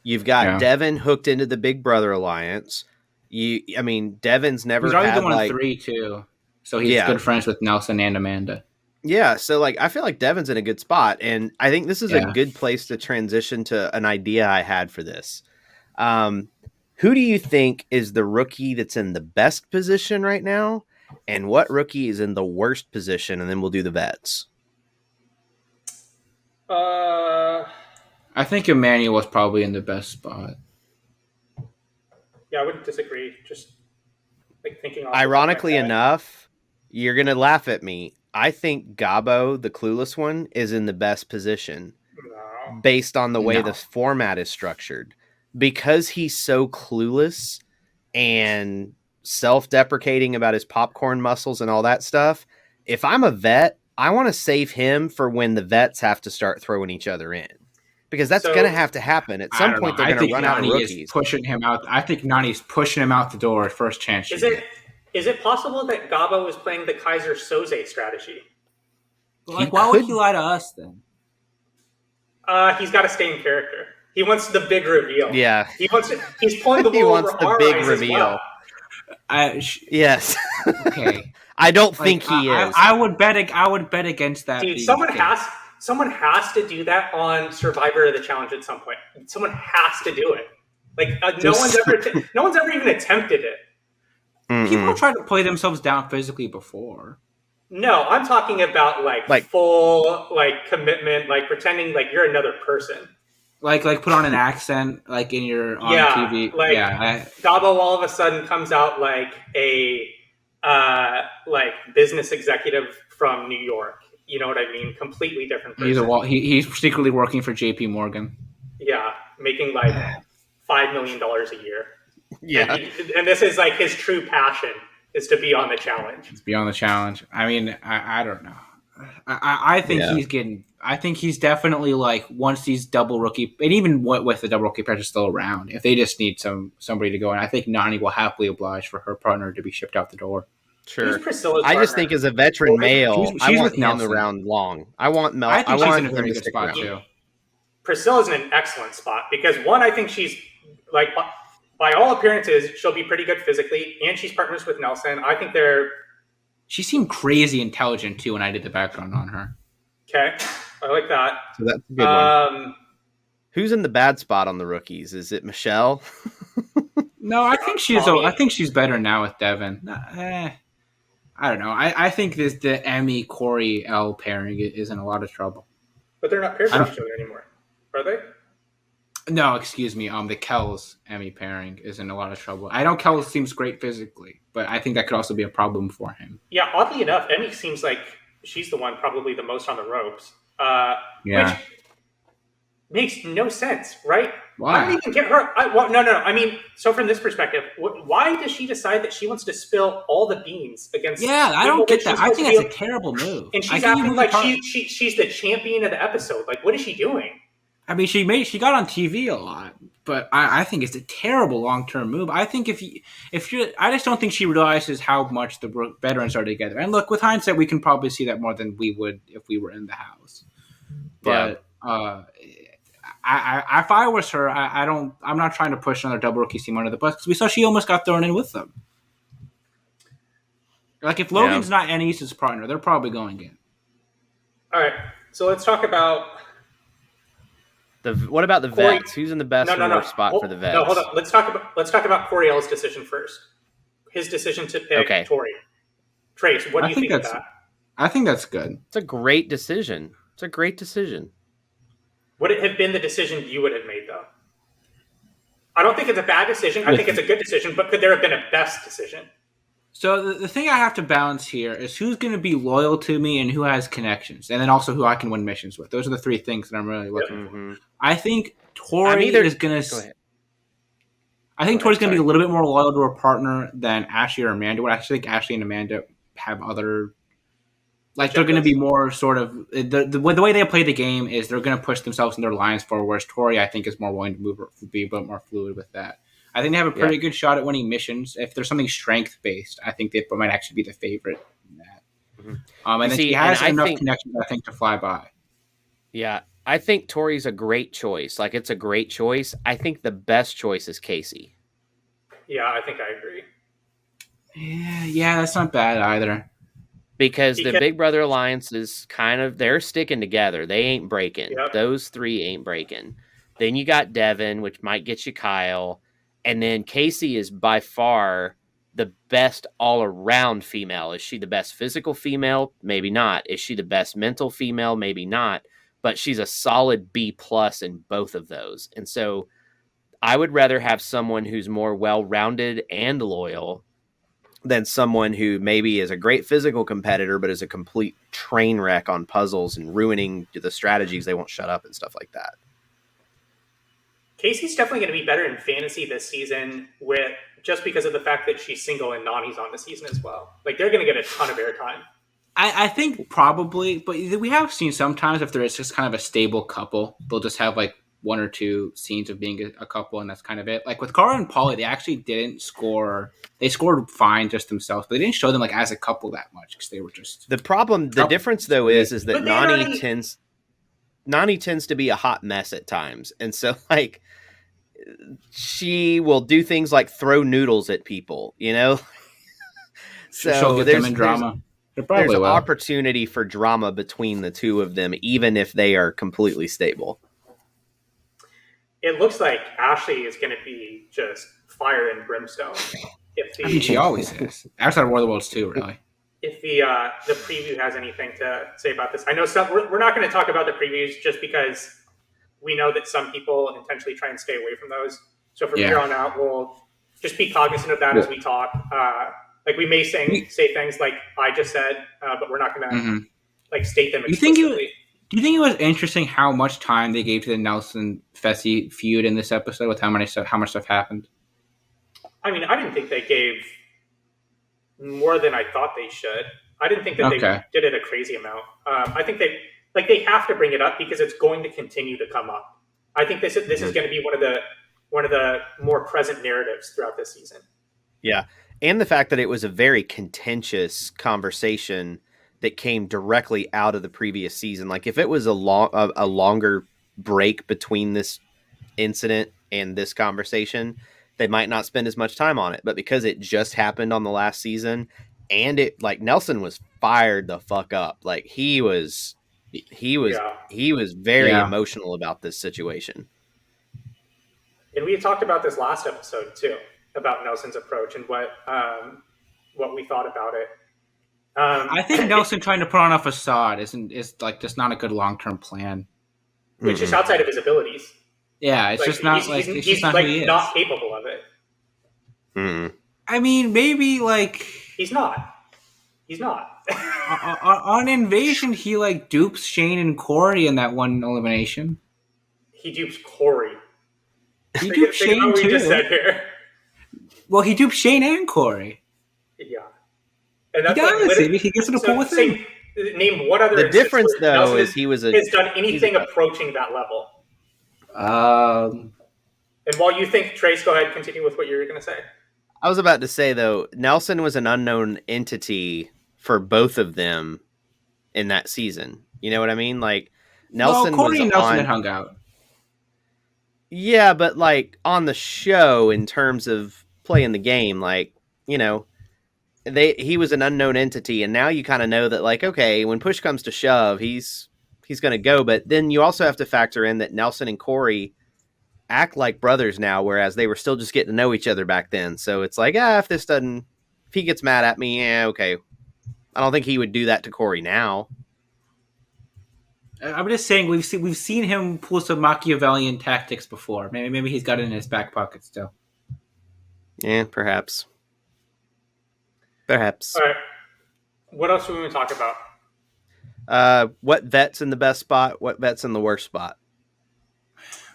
You've got Devin hooked into the Big Brother Alliance. Devin's never already had been on 3 too, so he's good friends with Nelson and Amanda. Yeah, so I feel like Devin's in a good spot, and I think this is a good place to transition to an idea I had for this. Who do you think is the rookie that's in the best position right now, and what rookie is in the worst position? And then we'll do the vets. I think Emmanuel was probably in the best spot. Yeah, I wouldn't disagree. Just thinking. Ironically enough, you're gonna laugh at me. I think Gabo, the clueless one, is in the best position based on the way the format is structured. Because he's so clueless and self-deprecating about his popcorn muscles and all that stuff, if I'm a vet, I want to save him for when the vets have to start throwing each other in. Because that's going to have to happen. At some point, they're going to run out of rookies. Pushing him out. I think Nani's pushing him out the door first chance. Is it possible that Gabo is playing the Kaiser Soze strategy? Why would he lie to us then? He's got to stay in character. He wants the big reveal. Yeah. He's pulling the wool over our eyes reveal. Yes. Okay. I don't think he is. I would bet against that. Dude, someone has to do that on Survivor of the Challenge at some point. Someone has to do it. No one's ever even attempted it. Mm-mm. People tried to play themselves down physically before. No, I'm talking about full commitment, pretending like you're another person. Like put on an accent like in your on TV. Like Yeah, Gabo all of a sudden comes out like a like business executive from New York. You know what I mean? Completely different person. he's secretly working for J.P. Morgan. Yeah, making like $5 million a year. Yeah. And this is like his true passion is to be on the challenge. It's beyond the challenge. I mean, I don't know. I think he's getting. I think he's definitely like once these double rookie, and even with the double rookie pairs still around, if they just need somebody to go in, I think Nani will happily oblige for her partner to be shipped out the door. Sure. Priscilla's I just partner? think as a veteran male, She's I want with him Nelson. around long. I want I think she's want in a him very to good stick spot around. too. Priscilla's in an excellent spot because one, I think she's like by all appearances she'll be pretty good physically, and she's partners with Nelson. I think they're. She seemed crazy intelligent too when I did the background on her. Okay, I like that. So that's a good one. Who's in the bad spot on the rookies? Is it Michelle? No, I think she's better now with Devin. I don't know. I think the Emmy Corey L pairing is in a lot of trouble. But they're not paired with each other anymore, are they? No, excuse me. The Kells Emmy pairing is in a lot of trouble. I know Kells seems great physically, but I think that could also be a problem for him. Yeah, oddly enough, Emmy seems like she's the one probably the most on the ropes. Which makes no sense, right? Why? I don't even get her. No. I mean, so from this perspective, why does she decide that she wants to spill all the beans against? Yeah, I don't get that. I think that's a terrible move. And she's acting like she's the champion of the episode. Like, what is she doing? I mean, she got on TV a lot, but I think it's a terrible long-term move. I think if you, I just don't think she realizes how much the veterans are together. And look, with hindsight, we can probably see that more than we would if we were in the house. But if I was her, I'm not trying to push another double rookie team under the bus because we saw she almost got thrown in with them. Like if Logan's not Anisa's partner, they're probably going in. All right, so let's talk about. What about the vets? Who's in the best and worst spot for the vets? No, hold on. Let's talk about Coriel's decision first. His decision to pick Tori. Trace, what do you think of that? I think that's good. It's a great decision. Would it have been the decision you would have made, though? I don't think it's a bad decision. I think it's a good decision, but could there have been a best decision? So the thing I have to balance here is who's going to be loyal to me and who has connections, and then also who I can win missions with. Those are the three things that I'm really looking for. I think Tori is going to. I think Tori's going to be a little bit more loyal to her partner than Ashley or Amanda. What I actually think Ashley and Amanda have other. Like they're going to be more sort of the way they play the game is they're going to push themselves in their lines forward. Whereas Tori, I think, is more willing to be a bit more fluid with that. I think they have a pretty good shot at winning missions. If there's something strength based, I think they might actually be the favorite in that. And then she has enough connections, I think, to fly by. Yeah, I think Tori's a great choice. Like it's a great choice. I think the best choice is Casey. Yeah, I think I agree. Yeah, that's not bad either. Because the Big Brother Alliance is they're sticking together. They ain't breaking. Yep. Those three ain't breaking. Then you got Devin, which might get you Kyle. And then Casey is by far the best all-around female. Is she the best physical female? Maybe not. Is she the best mental female? Maybe not. But she's a solid B+ in both of those. And so I would rather have someone who's more well-rounded and loyal than someone who maybe is a great physical competitor but is a complete train wreck on puzzles and ruining the strategies. They won't shut up and stuff like that. Casey's definitely going to be better in fantasy this season just because of the fact that she's single and Nani's on the season as well. Like they're going to get a ton of airtime. I think probably, but we have seen sometimes if there is just kind of a stable couple, they'll just have like one or two scenes of being a couple, and that's kind of it. Like with Cara and Pauly, they actually didn't score. They scored fine just themselves, but they didn't show them like as a couple that much because they were just the difference though is that Nani tends to be a hot mess at times, and so like she will do things like throw noodles at people, you know. So she'll get them in drama. There's an opportunity for drama between the two of them, even if they are completely stable. It looks like Ashley is going to be just fire and brimstone. I mean, she always is. Outside of War of the Worlds too, really. If the preview has anything to say about this, I know we're not going to talk about the previews just because we know that some people intentionally try and stay away from those. So from here on out, we'll just be cognizant of that as we talk. Like we may say things like I just said, but we're not going to like state them explicitly. Do you think it was interesting how much time they gave to the Nelson Fessy feud in this episode with how much stuff happened? I mean, I didn't think they gave more than I thought they should. I didn't think that they did it a crazy amount. I think they have to bring it up because it's going to continue to come up. I think this is going to be one of the more present narratives throughout this season. Yeah, and the fact that it was a very contentious conversation that came directly out of the previous season. Like if it was a longer break between this incident and this conversation, they might not spend as much time on it. But because it just happened on the last season, and it like Nelson was fired the fuck up. Like he was very emotional about this situation. And we had talked about this last episode too, about Nelson's approach and what we thought about it. I think Nelson trying to put on a facade is like just not a good long-term plan. Which is outside of his abilities. Yeah, it's like, just not he's not like who he is. Not capable of it. I mean, maybe like he's not. On Invasion, he like dupes Shane and Corey in that one elimination. He dupes Corey. He dupes Shane too. We just said here. Well, he dupes Shane and Corey. Yeah. And that's he does. He gets to the pool with him. Name what other. The difference, though, is he has done anything approaching that level. And while you think, Trace, go ahead, continue with what you were going to say. I was about to say, though, Nelson was an unknown entity for both of them in that season. You know what I mean? Like Nelson Corey was and Nelson had hung out. Yeah, but like on the show, in terms of playing the game, like he was an unknown entity, and now you kind of know that, like, okay, when push comes to shove, he's going to go. But then you also have to factor in that Nelson and Corey act like brothers now, whereas they were still just getting to know each other back then. So it's like, if he gets mad at me, okay. I don't think he would do that to Corey now. I'm just saying we've seen him pull some Machiavellian tactics before. Maybe he's got it in his back pocket still. Yeah, perhaps. Perhaps. All right. What else do we want to talk about? What vet's in the best spot? What vet's in the worst spot?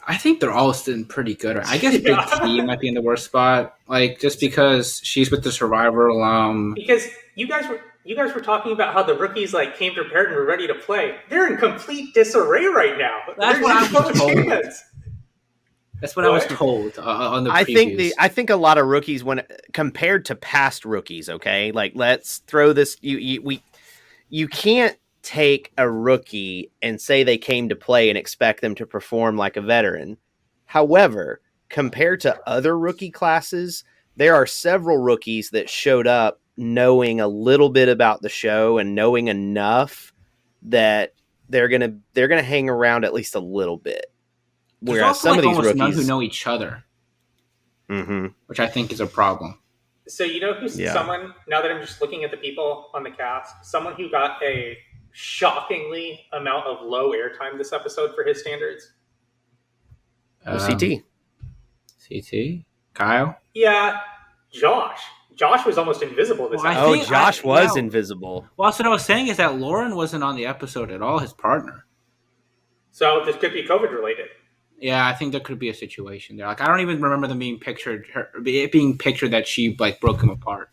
I think they're all sitting pretty good. I guess Big T might be in the worst spot, like just because she's with the Survivor alum. Because you guys were talking about how the rookies like came prepared and were ready to play. They're in complete disarray right now. That's what I was told. That's what I was told on the previews. I think a lot of rookies, when compared to past rookies, okay, like let's throw this. You can't take a rookie and say they came to play and expect them to perform like a veteran. However, compared to other rookie classes, there are several rookies that showed up knowing a little bit about the show and knowing enough that they're gonna hang around at least a little bit. Whereas some of these rookies, none who know each other, which I think is a problem. So who's someone, now that I'm just looking at the people on the cast, someone who got a shockingly amount of low airtime this episode for his standards? CT, Kyle. Yeah, Josh was almost invisible this episode. Josh was invisible. Well, that's what I was saying is that Lauren wasn't on the episode at all, his partner. So this could be COVID related. Yeah, I think there could be a situation there. Like, I don't even remember them being pictured that she like broke him apart.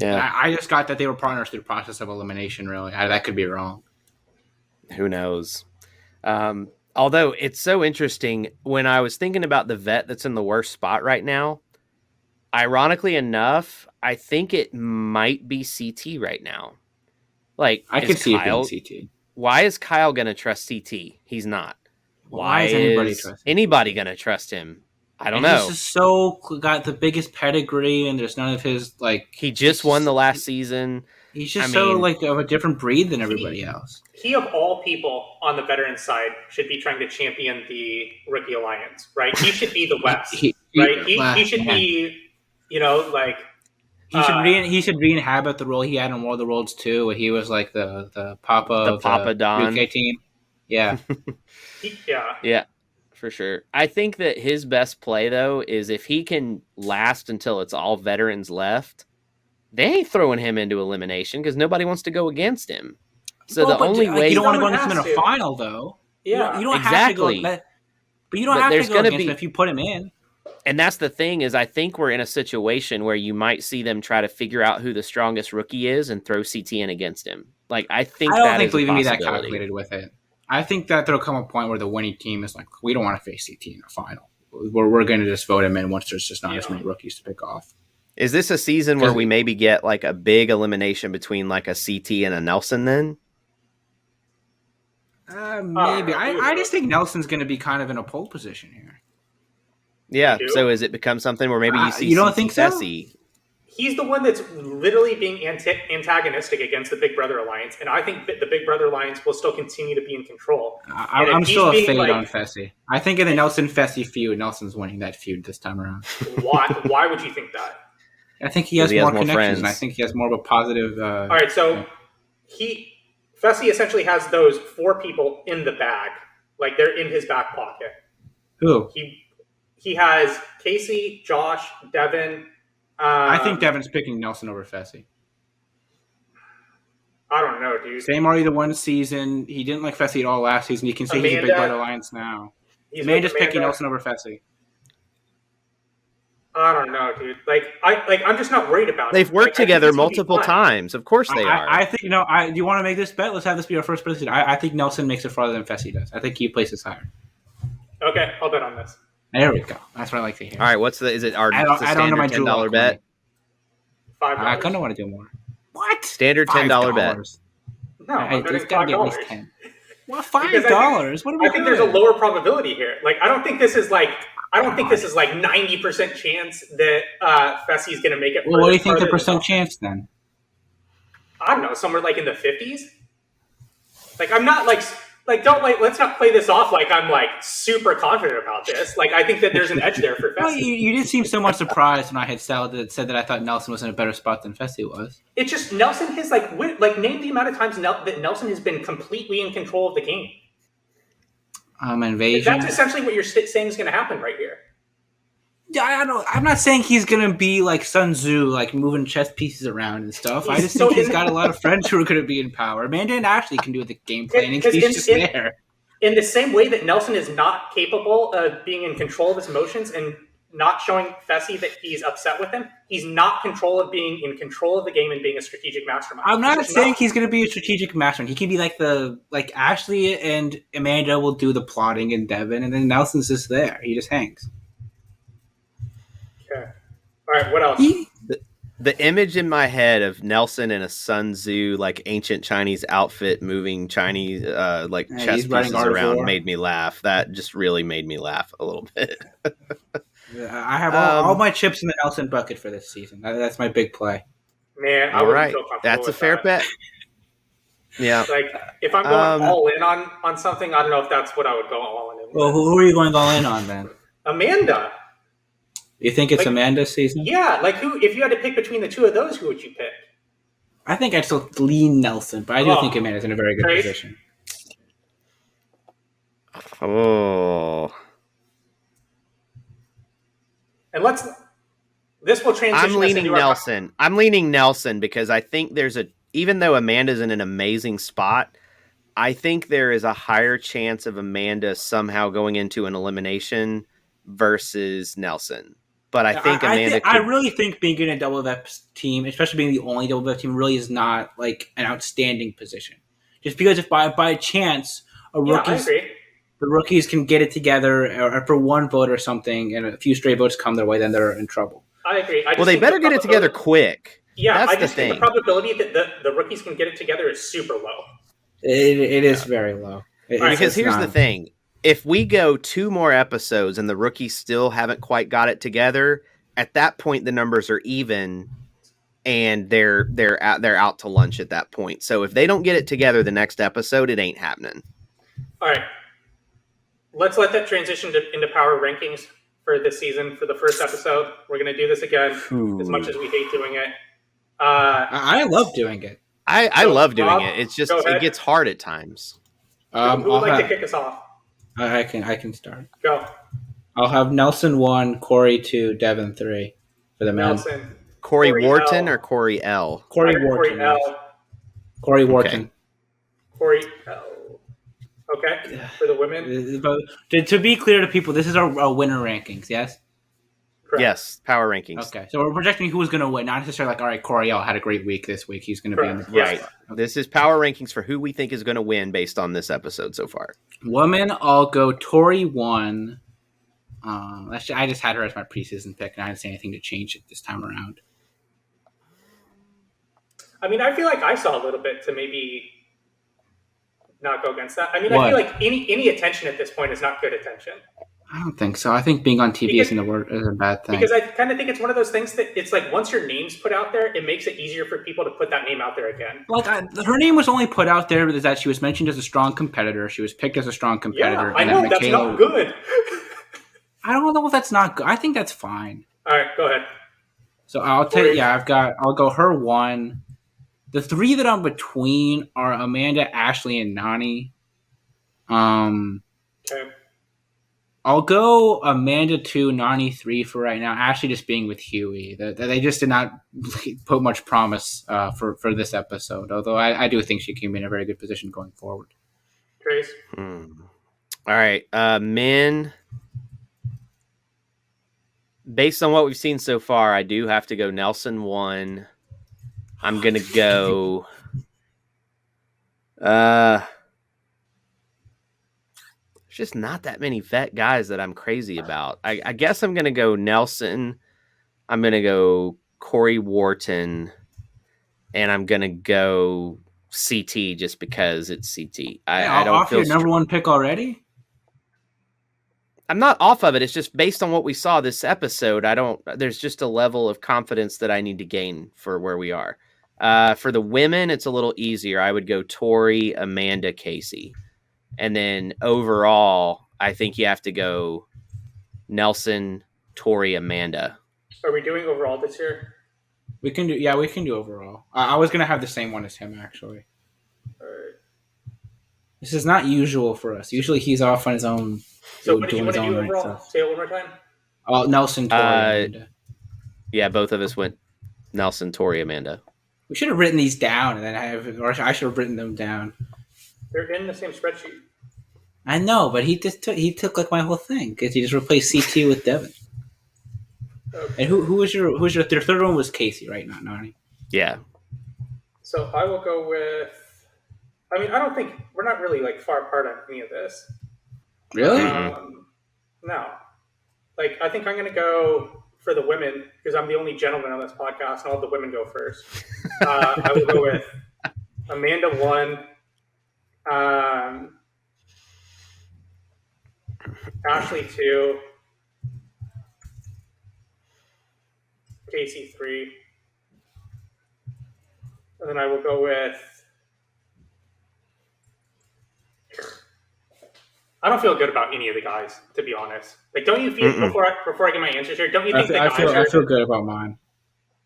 Yeah, I just got that they were partners through the process of elimination. Really, that could be wrong. Who knows? Although it's so interesting when I was thinking about the vet that's in the worst spot right now. Ironically enough, I think it might be CT right now. Like, I could see it being CT. Why is Kyle going to trust CT? He's not. Why is anybody going to trust him? I don't know. He's just got the biggest pedigree, and there's none of his like. He just won the last season. He's just of a different breed than everybody else. He of all people on the veteran side should be trying to champion the Rookie Alliance, right? He should be the West, right? He should be, like. He should re-inhabit the role he had in War of the Worlds 2, where he was like the Papa of Papa the Don UK team. Yeah. Yeah, for sure. I think that his best play though is if he can last until it's all veterans left. They ain't throwing him into elimination because nobody wants to go against him. So Well, the but only way you don't want to go Someone against him in a has to. final, though. Yeah. You don't Exactly. have to go. But you don't But have to there's go gonna against be- him if you put him in. And that's the thing is I think we're in a situation where you might see them try to figure out who the strongest rookie is and throw CTN against him. Like I think I don't that think is they'll a even be that possibility. calculated with it. I think that there'll come a point where the winning team is like, we don't want to face CT in the final. We're going to just vote him in once there's just not as many rookies to pick off. Is this a season where we maybe get like a big elimination between like a CT and a Nelson then? Maybe. I just think Nelson's going to be kind of in a pole position here. Yeah. You do? So has it become something where maybe you see you don't CT think so? Fessy? He's the one that's literally being antagonistic against the Big Brother Alliance, and I think that the Big Brother Alliance will still continue to be in control. I'm still a fade on Fessy. I think in the Nelson-Fessy feud, Nelson's winning that feud this time around. Why would you think that? I think he has more connections, friends. and I think he has more of a positive... All right, so Fessy essentially has those 4 people in the bag. Like, they're in his back pocket. Who? He has Casey, Josh, Devin... I think Devin's picking Nelson over Fessy. I don't know, dude. Same already the one season. He didn't like Fessy at all last season. You can say he's a Big Brother Alliance now. Amanda's picking Nelson over Fessy. I don't know, dude. I'm just not worried about it. They've worked together multiple times. Of course they are. I think, do you want to make this bet? Let's have this be our first bet. I think Nelson makes it farther than Fessy does. I think he places higher. Okay, I'll bet on this. There we go. That's what I like to hear. All right, is it our I don't know my $10 bet? $5. I kind of want to do more. What? Standard $10 bet. No, I'm betting it's got to be at $5. least 10. Well, $5. What are we I think there's a lower probability here. Like, I don't think this is like 90% chance that Fessy's going to make it. Well, what do you think the percent chance then? I don't know, somewhere like in the 50s. Like, I'm not let's not play this off like I'm like super confident about this. Like, I think that there's an edge there for Fessy. Well, you did seem so much surprised when I had said that I thought Nelson was in a better spot than Fessy was. It's just Nelson has name the amount of times that Nelson has been completely in control of the game. Invasion. That's essentially what you're saying is going to happen right here. Yeah, I don't. I'm not saying he's gonna be like Sun Tzu, like moving chess pieces around and stuff. I just think he's got a lot of friends who are going to be in power. Amanda and Ashley can do the game planning because he's just there. In the same way that Nelson is not capable of being in control of his emotions and not showing Fessy that he's upset with him, he's not being in control of the game and being a strategic mastermind. I'm not saying he's going to be a strategic mastermind. He can be like Ashley and Amanda will do the plotting and Devin, and then Nelson's just there. He just hangs. Okay. All right. What else? The image in my head of Nelson in a Sun Tzu like ancient Chinese outfit moving Chinese chess pieces around made me laugh. That just really made me laugh a little bit. I have all my chips in the Nelson bucket for this season. That's my big play. Man, all right, that's a fair bet. Yeah, like if I'm going all in on something, I don't know if that's what I would go all in. Well, who are you going all in on then? Amanda. You think it's Amanda's season? Yeah, like who? If you had to pick between the two of those, who would you pick? I think I'd still lean Nelson, but I do think Amanda's in a very good position. Oh. And this will transition. I'm leaning Nelson. I'm leaning Nelson because I think even though Amanda's in an amazing spot, I think there is a higher chance of Amanda somehow going into an elimination versus Nelson. But I think Amanda I really think being in a double VEP team, especially being the only double VEP team, really is not like an outstanding position. Just because if by chance the rookies can get it together or for one vote or something and a few stray votes come their way, then they're in trouble. I agree. Well, they better get it together quick. Yeah, that's I just think the probability that the rookies can get it together is super low. It is very low. Because here's the thing. If we go 2 more episodes and the rookies still haven't quite got it together, at that point the numbers are even, and they're out to lunch at that point. So if they don't get it together the next episode, it ain't happening. All right, let's let that transition into power rankings for this season for the first episode. We're going to do this again, as much as we hate doing it. I love doing it. I love doing it. It's just it gets hard at times. Who would like to kick us off? I can start. Go. I'll have Nelson 1, Corey 2, Devin 3 for the men. Nelson. Corey Wharton L. or Corey L? Corey Corey Wharton. L. Yes. Corey Wharton. Okay. Corey L. Okay. For the women. But to be clear to people, this is our winner rankings. Yes. Correct. Yes, power rankings. Okay, so we're projecting who's going to win, not necessarily like, all right, Corey L had a great week this week. He's going to be in the Yes. Right. This is power rankings for who we think is going to win based on this episode so far. Women, I'll go Tori 1. I just had her as my preseason pick, and I didn't say anything to change it this time around. I mean, I feel like I saw a little bit to maybe not go against that. I mean, What? I feel like any attention at this point is not good attention. I don't think so. I think being on TV isn't a bad thing. Because I kind of think it's one of those things that it's like once your name's put out there, it makes it easier for people to put that name out there again. Like her name was only put out there is that she was mentioned as a strong competitor. She was picked as a strong competitor. Yeah, I know that's not good. I don't know if that's not good. I think that's fine. All right, go ahead. So I'll go her 1. The 3 that I'm between are Amanda, Ashley, and Nani. Okay. I'll go Amanda 2, Nani 3 for right now. Ashley just being with Huey. They just did not put much promise for this episode, although I do think she came in a very good position going forward. Trace? All right. Men, based on what we've seen so far, I do have to go Nelson 1. I'm going to go... There's just not that many vet guys that I'm crazy about. I guess I'm going to go Nelson. I'm going to go Corey Wharton. And I'm going to go CT just because it's CT. I don't off feel your number 1 pick already? I'm not off of it. It's just based on what we saw this episode. There's just a level of confidence that I need to gain for where we are. For the women, it's a little easier. I would go Tori, Amanda, Casey. And then overall, I think you have to go Nelson, Tori, Amanda. Are we doing overall this year? We can do overall. I was going to have the same one as him, actually. All right. This is not usual for us. Usually he's off on his own. So what did you doing want to his do own right overall? stuff. Say it one more time. Oh, Nelson, Tori, Amanda. Yeah, both of us went Nelson, Tori, Amanda. We should have written these down, and then I should have written them down. They're in the same spreadsheet. I know, but he took like my whole thing because he just replaced CT with Devin. Okay. And who was your their third one was Casey, right? Not Nani. Yeah. So I will go with. I mean, I don't think we're not really like far apart on any of this. Really? No. Like, I think I'm going to go for the women because I'm the only gentleman on this podcast, and all the women go first. I will go with Amanda 1, Ashley 2, Casey 3, and then I will go with. I don't feel good about any of the guys, to be honest. Like, don't you feel before I get my answers here? Don't you think I feel good about mine.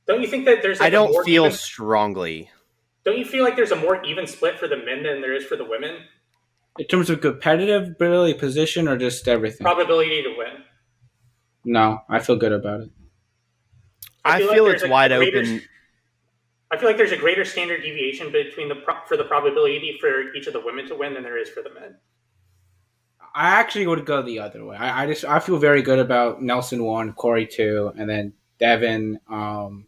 Don't you think that there's? Like I don't feel strongly. Don't you feel like there's a more even split for the men than there is for the women? In terms of competitive ability, position, or just everything? Probability to win. No, I feel good about it. I feel it's wide open. I feel like there's a greater standard deviation between for the probability for each of the women to win than there is for the men. I actually would go the other way. I feel very good about Nelson 1, Corey 2, and then Devin. And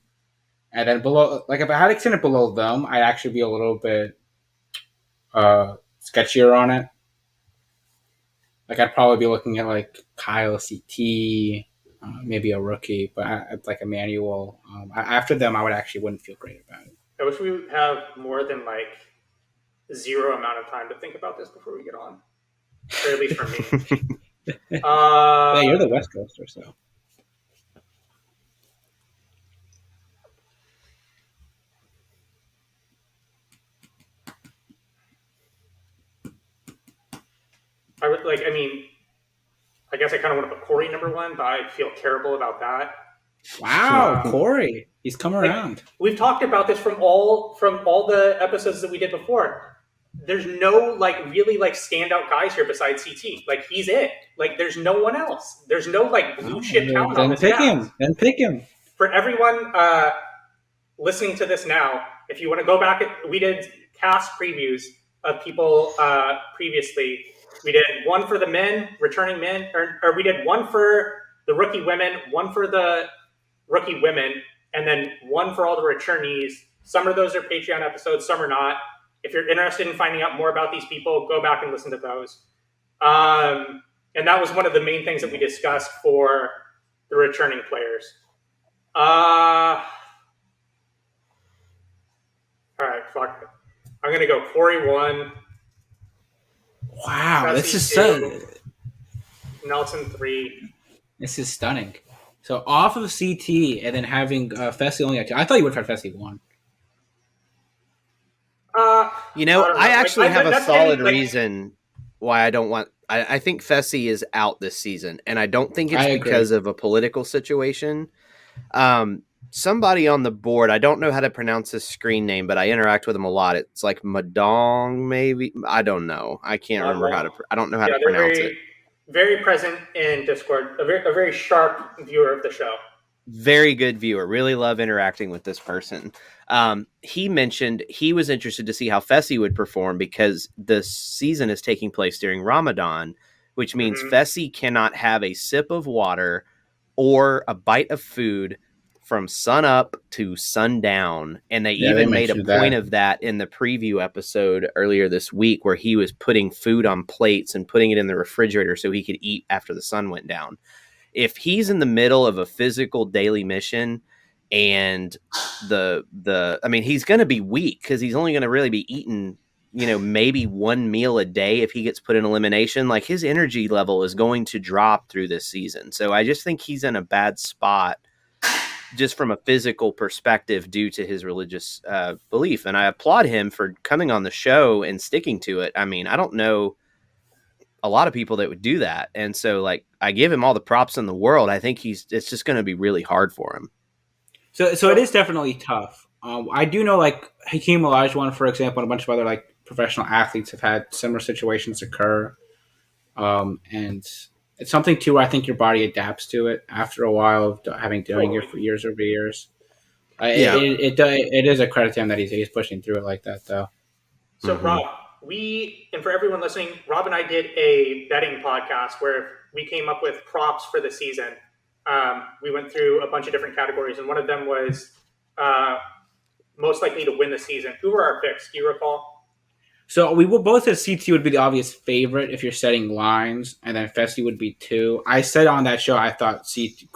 then below, like if I had extended below them, I'd actually be a little bit sketchier on it. Like I'd probably be looking at like Kyle, CT, maybe a rookie, but like Emmanuel. After them, I wouldn't feel great about it. I wish we would have more than like zero amount of time to think about this before we get on. Or at least for me. Yeah, you're the West Coaster, so. I guess I kind of want to put Corey number 1, but I feel terrible about that. Wow, Corey, he's come around. We've talked about this from all the episodes that we did before. there's no like really like standout guys here besides CT. Like he's it. Like there's no one else. There's no like blue chip talent on Then this pick cast. him. Then pick him. For everyone listening to this now, if you want to go back, we did cast previews of people previously. We did one for the men, returning men, or we did one for the rookie women, one for the rookie women, and then one for all the returnees. Some of those are Patreon episodes, some are not. If you're interested in finding out more about these people, go back and listen to those. And that was one of the main things that we discussed for the returning players. All right, fuck. I'm going to go Corey 1. Wow, Fessy this is 2, so. Nelson 3. This is stunning. So off of CT and then having Fessy only at 2. I thought you would have had Fessy 1. I actually have a that's solid maybe, like, reason why I don't want. I think Fessy is out this season, and I don't think I it's agree. because of a political situation. Somebody on the board, I don't know how to pronounce his screen name, but I interact with him a lot. It's like Madong, maybe. I don't know. I can't remember how to. I don't know how to pronounce it. Very present in Discord. A very sharp viewer of the show. Very good viewer. Really love interacting with this person. He mentioned he was interested to see how Fessy would perform because the season is taking place during Ramadan, which means Fessy cannot have a sip of water or a bite of food from sun up to sundown. And they even made a point of that in the preview episode earlier this week where he was putting food on plates and putting it in the refrigerator so he could eat after the sun went down. If he's in the middle of a physical daily mission and he's going to be weak because he's only going to really be eating, maybe one meal a day if he gets put in elimination. Like his energy level is going to drop through this season. So I just think he's in a bad spot just from a physical perspective due to his religious belief. And I applaud him for coming on the show and sticking to it. I mean, I don't know a lot of people that would do that. And so like, I give him all the props in the world. I think it's just going to be really hard for him. So it is definitely tough. I do know like Hakeem Olajuwon, for example, and a bunch of other like professional athletes have had similar situations occur. And it's something too where I think your body adapts to it after a while of doing it for years over years. It is a credit to him that he's pushing through it like that though. So Rob, and for everyone listening, Rob and I did a betting podcast where we came up with props for the season. We went through a bunch of different categories, and one of them was most likely to win the season. Who were our picks? Do you recall? So we will both said CT would be the obvious favorite if you're setting lines, and then Fessy would be 2. I said on that show I thought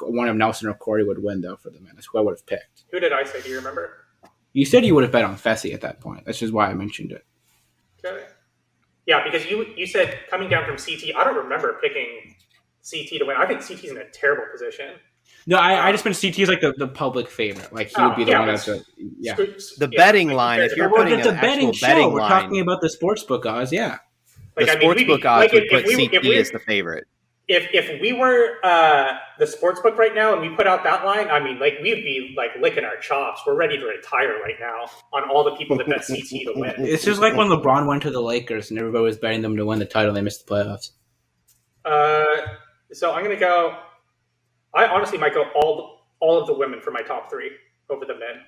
one of Nelson or Corey would win though for the men. That's who I would have picked. Who did I say? Do you remember? You said you would have bet on Fessy at that point. That's just why I mentioned it. Okay. Yeah, because you said coming down from CT. I don't remember picking CT to win. I think CT's in a terrible position. No, I just meant CT is like the public favorite. Like he would be the one that's the betting line. If you're putting an actual betting we're line, talking about the sportsbook odds. Yeah, the sportsbook odds would put CT as the favorite. If we were the sportsbook right now and we put out that line, I mean, like we'd be like licking our chops. We're ready to retire right now on all the people that bet CT to win. It's just like when LeBron went to the Lakers and everybody was betting them to win the title. And they missed the playoffs. So I'm gonna go. I honestly might go all of the women for my top 3 over the men.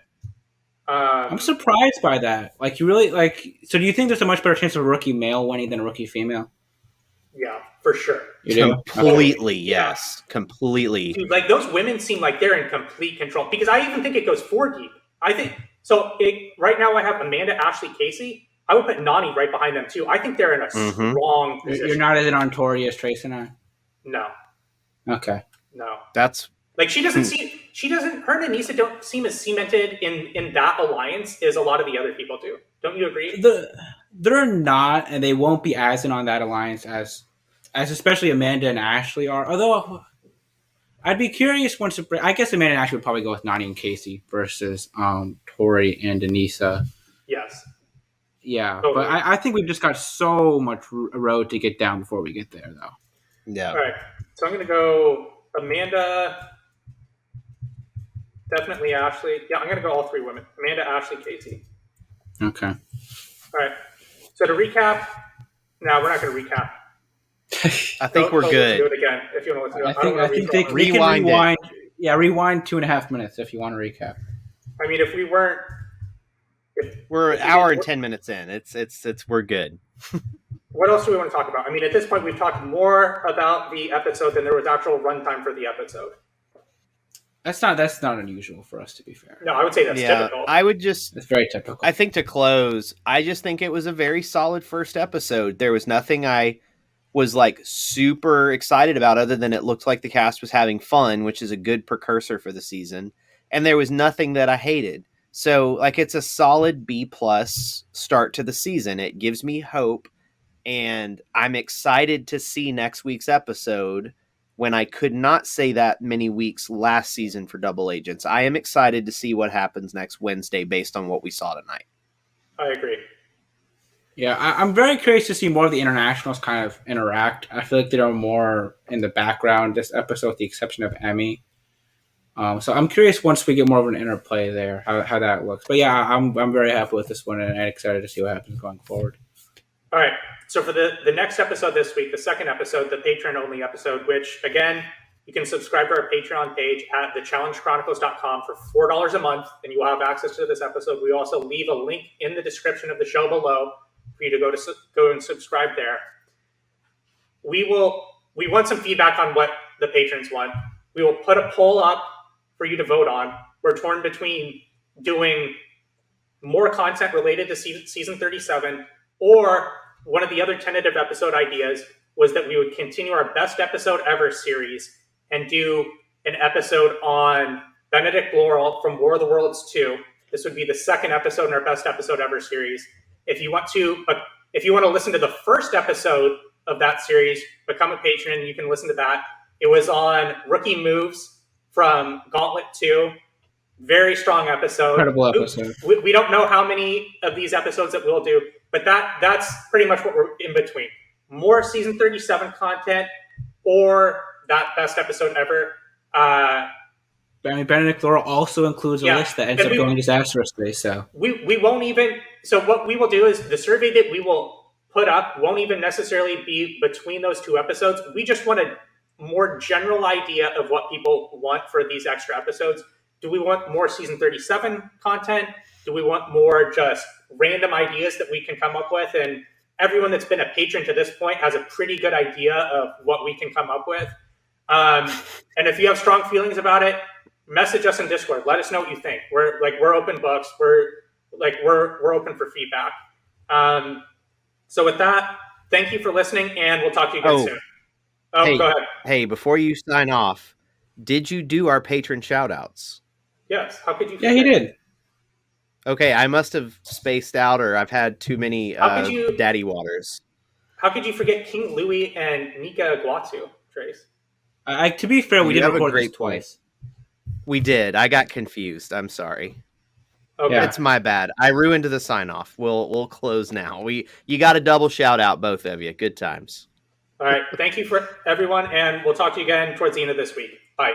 I'm surprised by that. Like you really like. So do you think there's a much better chance of a rookie male winning than a rookie female? Yeah, for sure. Completely, yes. Completely. Dude, like those women seem like they're in complete control because I even think it goes 4 deep. I think so. Right now I have Amanda, Ashley, Casey. I would put Nani right behind them too. I think they're in a strong position. You're not as on Tori as Trace and I. No. Okay. No. That's like her and Anissa don't seem as cemented in that alliance as a lot of the other people do. Don't you agree? They're not, and they won't be as in on that alliance as especially Amanda and Ashley are. Although I'd be curious I guess Amanda and Ashley would probably go with Nani and Casey versus Tori and Anissa. Yes. Yeah, totally. But I think we've just got so much road to get down before we get there, though. Yeah. All right. So I'm going to go Amanda, definitely Ashley. Yeah, I'm going to go all 3 women. Amanda, Ashley, Casey. Okay. All right. So to recap, no, we're not going to recap. I think we're good. Do it again if you want to listen to it. I think they can Rewind it. rewind. Yeah, rewind 2.5 minutes if you want to recap. I mean, if we weren't, We're an hour and 10 minutes in. It's we're good. what else do we want to talk about? I mean, at this point, we've talked more about the episode than there was actual runtime for the episode. That's not unusual for us, to be fair. No, I would say that's typical. It's very typical. I think to close, I just think it was a very solid first episode. There was nothing I was like super excited about other than it looked like the cast was having fun, which is a good precursor for the season. And there was nothing that I hated. So like it's a solid B+ start to the season. It gives me hope. And I'm excited to see next week's episode when I could not say that many weeks last season for Double Agents. I am excited to see what happens next Wednesday based on what we saw tonight. I agree. Yeah, I'm very curious to see more of the internationals kind of interact. I feel like they're more in the background this episode, with the exception of Emmy. So I'm curious once we get more of an interplay there, how that looks. But yeah, I'm very happy with this one and excited to see what happens going forward. All right. So for the next episode this week, the second episode, the Patreon-only episode, which, again, you can subscribe to our Patreon page at thechallengechronicles.com for $4 a month, and you will have access to this episode. We also leave a link in the description of the show below for you to go and subscribe there. We want some feedback on what the patrons want. We will put a poll up for you to vote on. We're torn between doing more content related to season 37, or one of the other tentative episode ideas was that we would continue our best episode ever series and do an episode on Benedict Laurel from War of the Worlds 2. This would be the second episode in our best episode ever series. If you want to listen to the first episode of that series, become a patron. You can listen to that. It was on rookie moves from Gauntlet 2. Very strong episode. Incredible episode. We don't know how many of these episodes that we'll do, but that's pretty much what we're in between. More season 37 content or that best episode ever. Benedict Laurel also includes a list that ends up going disastrously. So we won't even. So what we will do is the survey that we will put up won't even necessarily be between those two episodes. We just want a more general idea of what people want for these extra episodes. Do we want more season 37 content? Do we want more just random ideas that we can come up with? And everyone that's been a patron to this point has a pretty good idea of what we can come up with. And if you have strong feelings about it, message us in Discord. Let us know what you think. We're open books. We're open for feedback. So with that, thank you for listening, and we'll talk to you guys soon. Hey, go ahead. Hey, before you sign off, did you do our patron shout-outs? Yes. How could you? Yeah, he did. Okay, I must have spaced out, or I've had too many daddy waters. How could you forget King Louis and Nika Iguatu, Trace? To be fair, we did record this twice. We did. I got confused. I'm sorry. Okay. Yeah. It's my bad. I ruined the sign-off. We'll close now. You got a double shout-out, both of you. Good times. All right. Thank you for everyone, and we'll talk to you again towards the end of this week. Bye.